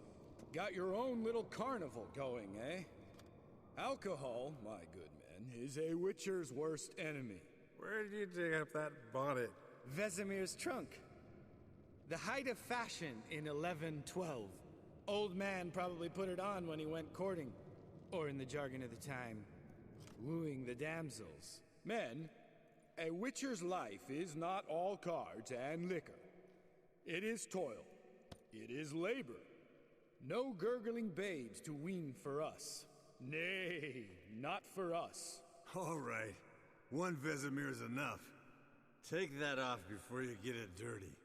Got your own little carnival going, eh? Alcohol, my good men, is a witcher's worst enemy. Where did you dig up that bonnet? Vesemir's trunk. The height of fashion in 1112. Old man probably put it on when he went courting. Or in the jargon of the time, wooing the damsels. Men, a witcher's life is not all cards and liquor. It is toil. It is labor. No gurgling babes to wean for us. Nay, not for us. All right. One Vesemir's enough. Take that off before you get it dirty.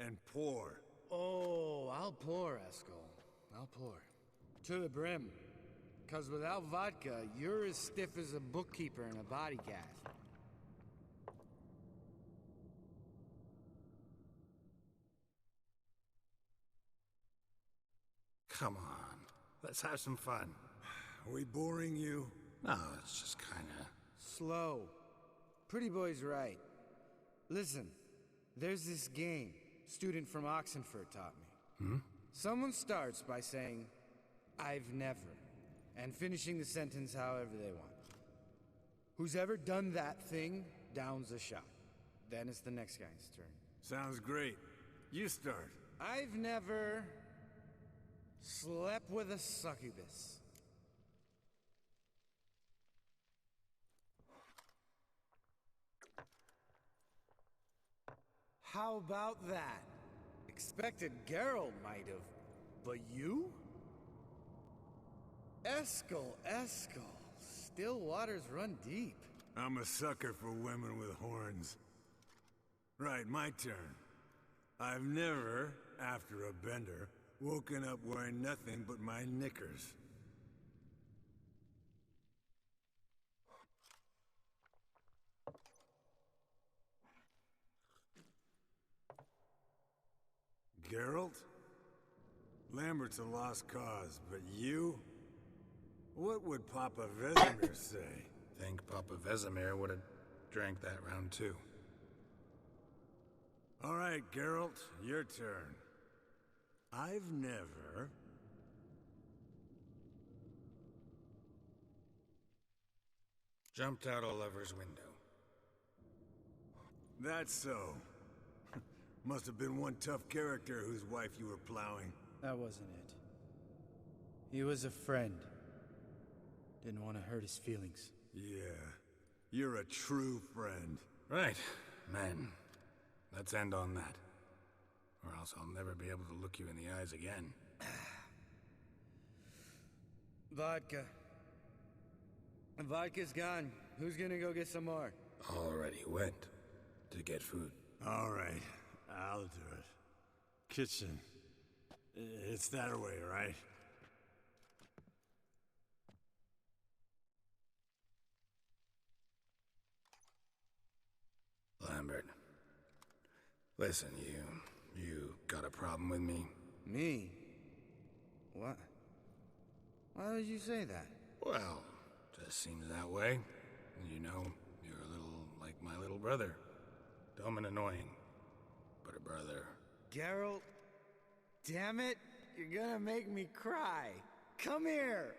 And pour. Oh, I'll pour, Eskel. I'll pour. To the brim. 'Cause without vodka, you're as stiff as a bookkeeper in a body cast. Come on, let's have some fun. Are we boring you? No, it's just kinda... Slow. Pretty boy's right. Listen, there's this game student from Oxenford taught me. Someone starts by saying, I've never, and finishing the sentence however they want. Who's ever done that thing downs a shot. Then it's the next guy's turn. Sounds great. You start. I've never slept with a succubus. How about that? Expected Geralt might have, but you? Eskel. Still waters run deep. I'm a sucker for women with horns. Right, my turn. I've never, after a bender, woken up wearing nothing but my knickers. Geralt? Lambert's a lost cause, but you? What would Papa Vesemir say? Think Papa Vesemir would have drank that round too. All right, Geralt, your turn. I've never... Jumped out a lover's window. That's so. Must have been one tough character whose wife you were plowing. That wasn't it. He was a friend. Didn't want to hurt his feelings. Yeah. You're a true friend. Right. Men. Let's end on that. Or else I'll never be able to look you in the eyes again. Vodka. Vodka's gone. Who's gonna go get some more? Already went. To get food. All right. I'll do it. kitchen. It's that way, right? Lambert. Listen, you got a problem with me? Me? What? Why would you say that? Well, just seems that way. You know, you're a little like my little brother. Dumb and annoying, but a brother. Geralt, damn it, you're gonna make me cry. Come here.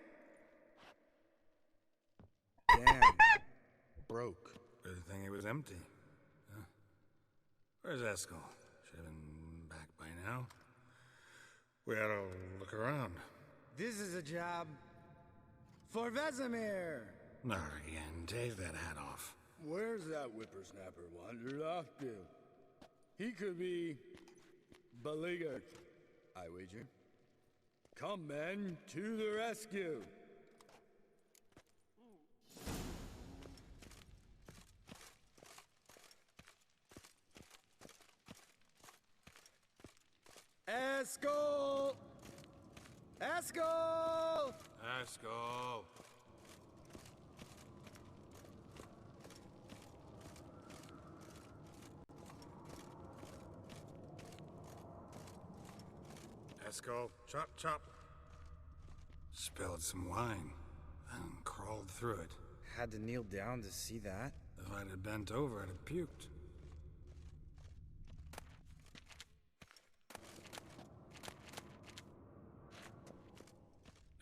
Damn. Broke. Good thing it was empty. Huh? Where's Eskel? Should have been back by now. We ought to look around. This is a job for Vesemir. Not again. Take that hat off. Where's that whippersnapper wandered off to? He could be beleaguered, I wager. Come, men, to the rescue! Eskel! Eskel! Eskel! Eskel, chop, chop. Spilled some wine and crawled through it. Had to kneel down to see that. If I'd have bent over, I'd have puked.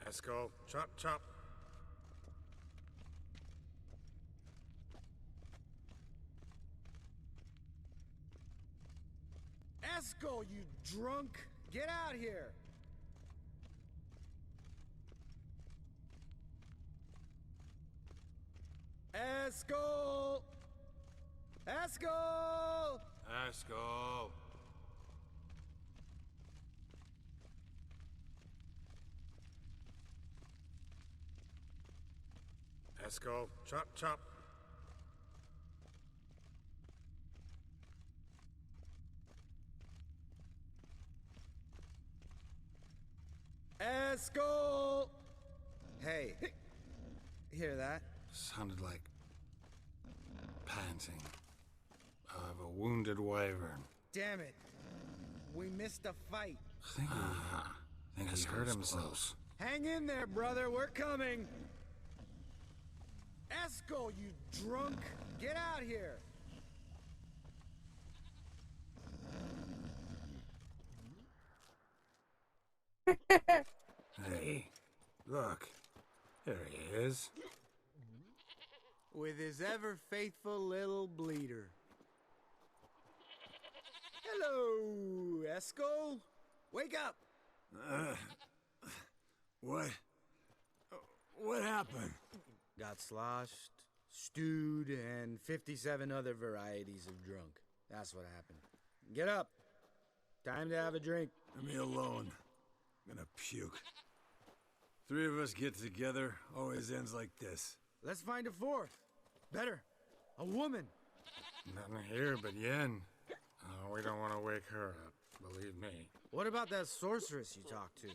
Eskel, chop, chop. Eskel, you drunk! Get out here! Eskel! Eskel! Eskel! Eskel, chop, chop. Eskel! Hey, hear that? Sounded like panting of a wounded wyvern. Damn it. We missed a fight. Think he hurt himself. Hang in there, brother. We're coming. Eskel, you drunk! Get out here! Hey, look. There he is. With his ever-faithful little bleeder. Hello, Eskel. Wake up! What happened? Got sloshed, stewed, and 57 other varieties of drunk. That's what happened. Get up. Time to have a drink. Leave me alone. I'm gonna puke. Three of us get together, always ends like this. Let's find a fourth. Better. A woman. Nothing here but Yen. We don't want to wake her up, believe me. What about that sorceress you talked to?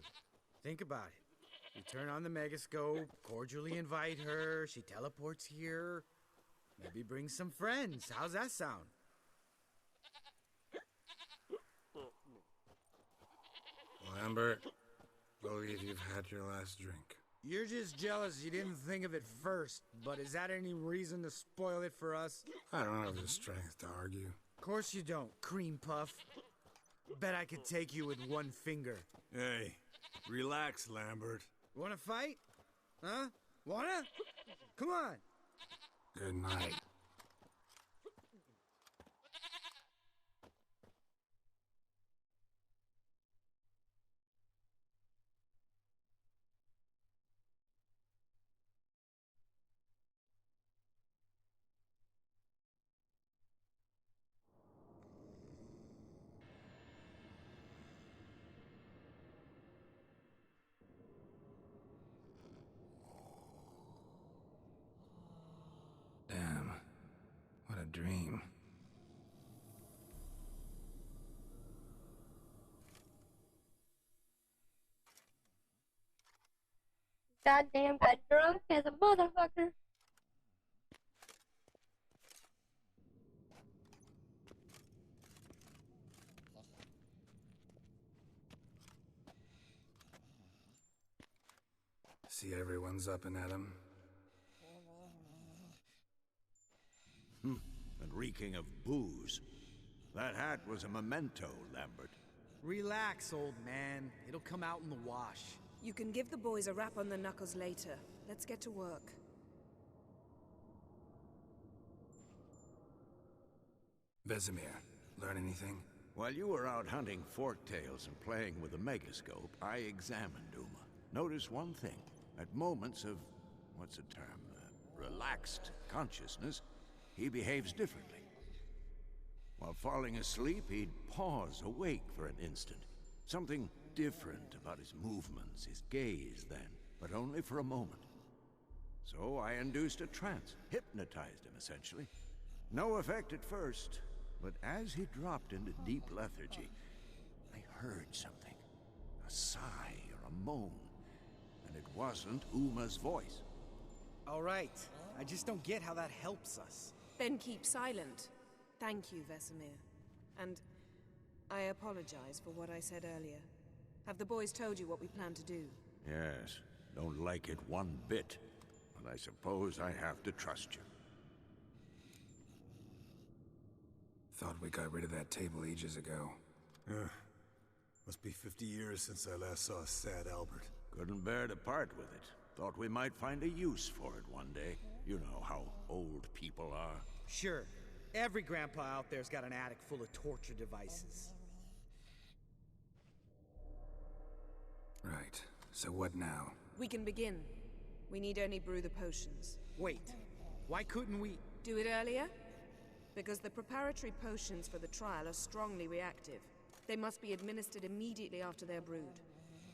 Think about it. You turn on the megascope, cordially invite her, she teleports here. Maybe bring some friends. How's that sound? Lambert, believe you've had your last drink. You're just jealous you didn't think of it first, but is that any reason to spoil it for us? I don't have the strength to argue. Of course you don't, cream puff. Bet I could take you with one finger. Hey, relax, Lambert. Wanna fight? Huh? Wanna? Come on. Good night. Damn, what a dream. Goddamn got drunk as a motherfucker. See everyone's up and at 'em. And reeking of booze. That hat was a memento, Lambert. Relax, old man. It'll come out in the wash. You can give the boys a rap on the knuckles later. Let's get to work. Vesemir, learn anything? While you were out hunting forktails and playing with the megascope, I examined Uma. Notice one thing. At moments of, what's the term, relaxed consciousness, he behaves differently. While falling asleep, he'd pause awake for an instant. Something different about his movements, his gaze then, but only for a moment. So I induced a trance, hypnotized him essentially. No effect at first, but as he dropped into deep lethargy, I heard something. A sigh or a moan. And it wasn't Uma's voice. All right. I just don't get how that helps us. Then keep silent. Thank you, Vesemir. And I apologize for what I said earlier. Have the boys told you what we plan to do? Yes. Don't like it one bit. But I suppose I have to trust you. Thought we got rid of that table ages ago. Must be 50 years since I last saw sad Albert. Couldn't bear to part with it. Thought we might find a use for it one day. You know how old people are. Sure. Every grandpa out there's got an attic full of torture devices. Right. So what now? We can begin. We need only brew the potions. Wait. Why couldn't we... Do it earlier? Because the preparatory potions for the trial are strongly reactive. They must be administered immediately after they're brewed.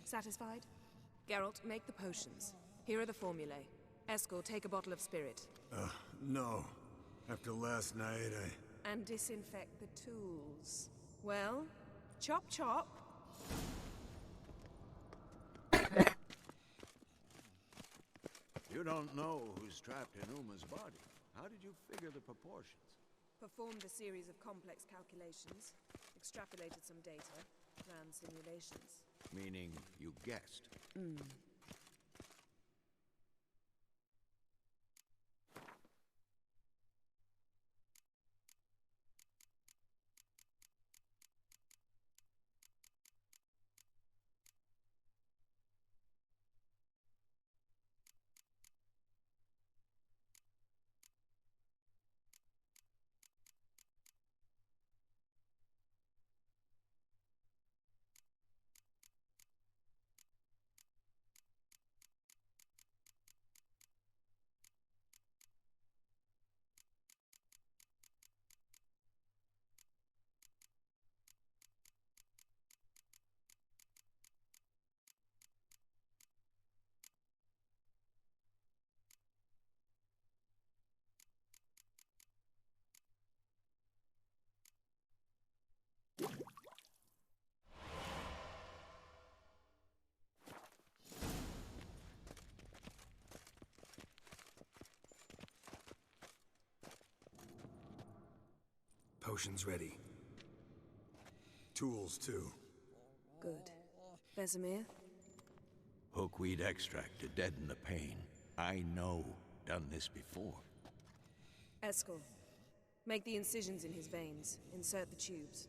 Satisfied? Geralt, make the potions. Here are the formulae. Eskel, take a bottle of spirit. No. After last night, And disinfect the tools. Well, chop chop. You don't know who's trapped in Uma's body. How did you figure the proportions? Performed a series of complex calculations. Extrapolated some data. Ran simulations. Meaning you guessed. Potions ready. tools too. Good. Vesemir? Hookweed extract to deaden the pain. I know. Done this before. Eskel, make the incisions in his veins. Insert the tubes.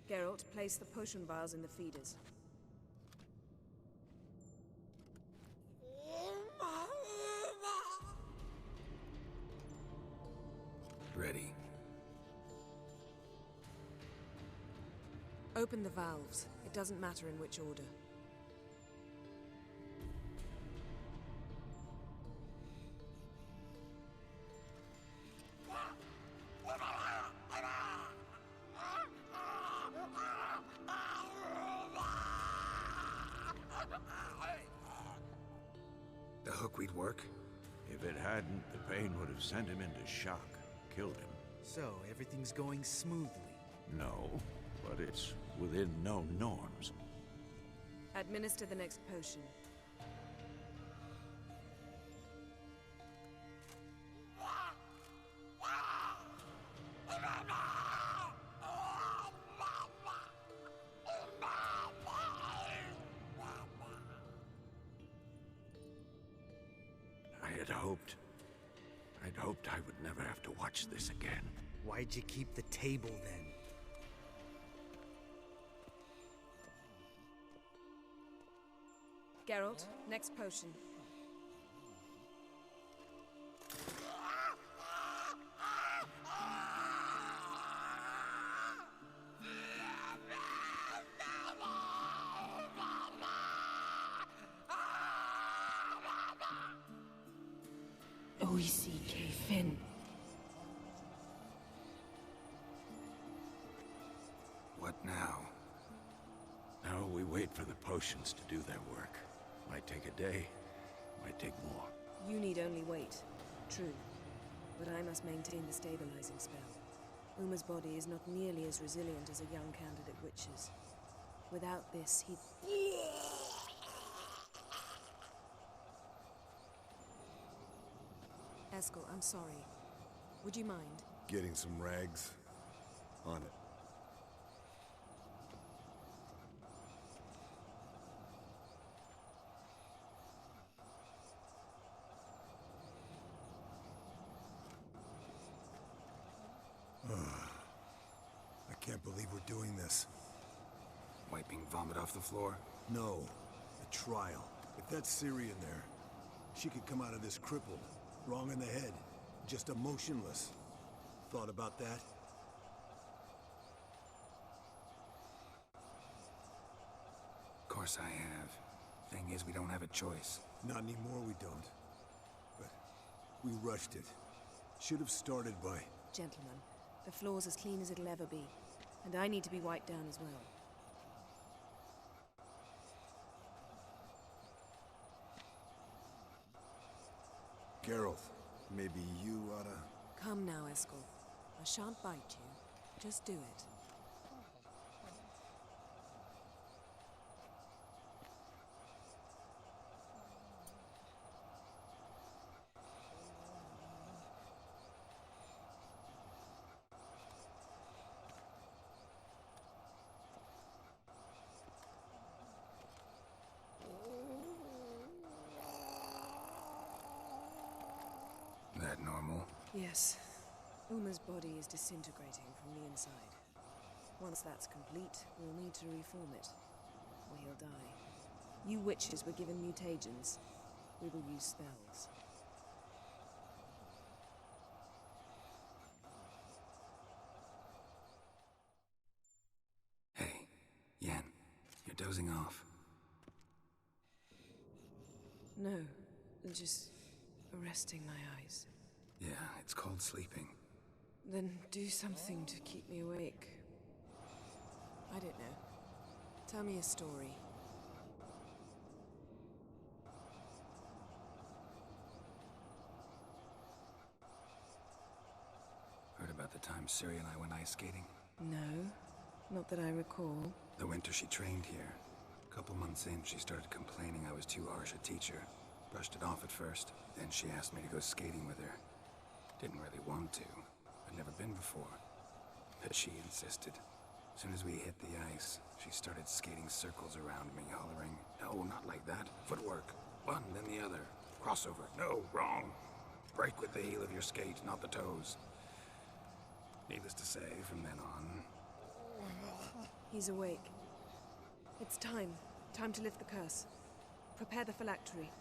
Geralt, place the potion vials in the feeders. Ready. Open the valves. It doesn't matter in which order. The hookweed work? If it hadn't, the pain would have sent him into shock, killed him. So, everything's going smoothly? No, but it's within known norms. Administer the next potion. I'd hoped I would never have to watch this again. Why'd you keep the table then? Geralt, next potion. OECK Finn. What now? Now we wait for the potions to do their work. Might take a day, might take more. You need only wait. True. But I must maintain the stabilizing spell. Uma's body is not nearly as resilient as a young candidate witch's. Without this, he'd... Eskel, I'm sorry. Would you mind? Getting some rags. On it. I can't believe we're doing this. Wiping vomit off the floor? No. The trial. If that's Ciri in there, she could come out of this crippled. Wrong in the head. Just emotionless. Thought about that? Of course I have. Thing is, we don't have a choice. Not anymore, we don't. But we rushed it. Should have started by... Gentlemen, the floor's as clean as it'll ever be. And I need to be wiped down as well. Geralt, maybe you oughta... Come now, Eskel. I shan't bite you. Just do it. That normal? Yes. Uma's body is disintegrating from the inside. Once that's complete, we'll need to reform it, or he'll die. You witches were given mutagens. We will use spells. Hey, Yen, you're dozing off. No, just resting my eyes. Yeah, it's called sleeping. Then do something to keep me awake. I don't know. Tell me a story. Heard about the time Ciri and I went ice skating? No, not that I recall. The winter she trained here. A couple months in, she started complaining I was too harsh a teacher. Brushed it off at first. Then she asked me to go skating with her. Didn't really want to. I'd never been before. But she insisted. As soon as we hit the ice, she started skating circles around me, hollering, "No, not like that. Footwork. One, then the other. Crossover. No, wrong. Break with the heel of your skate, not the toes." Needless to say, from then on... He's awake. It's time. Time to lift the curse. Prepare the phylactery.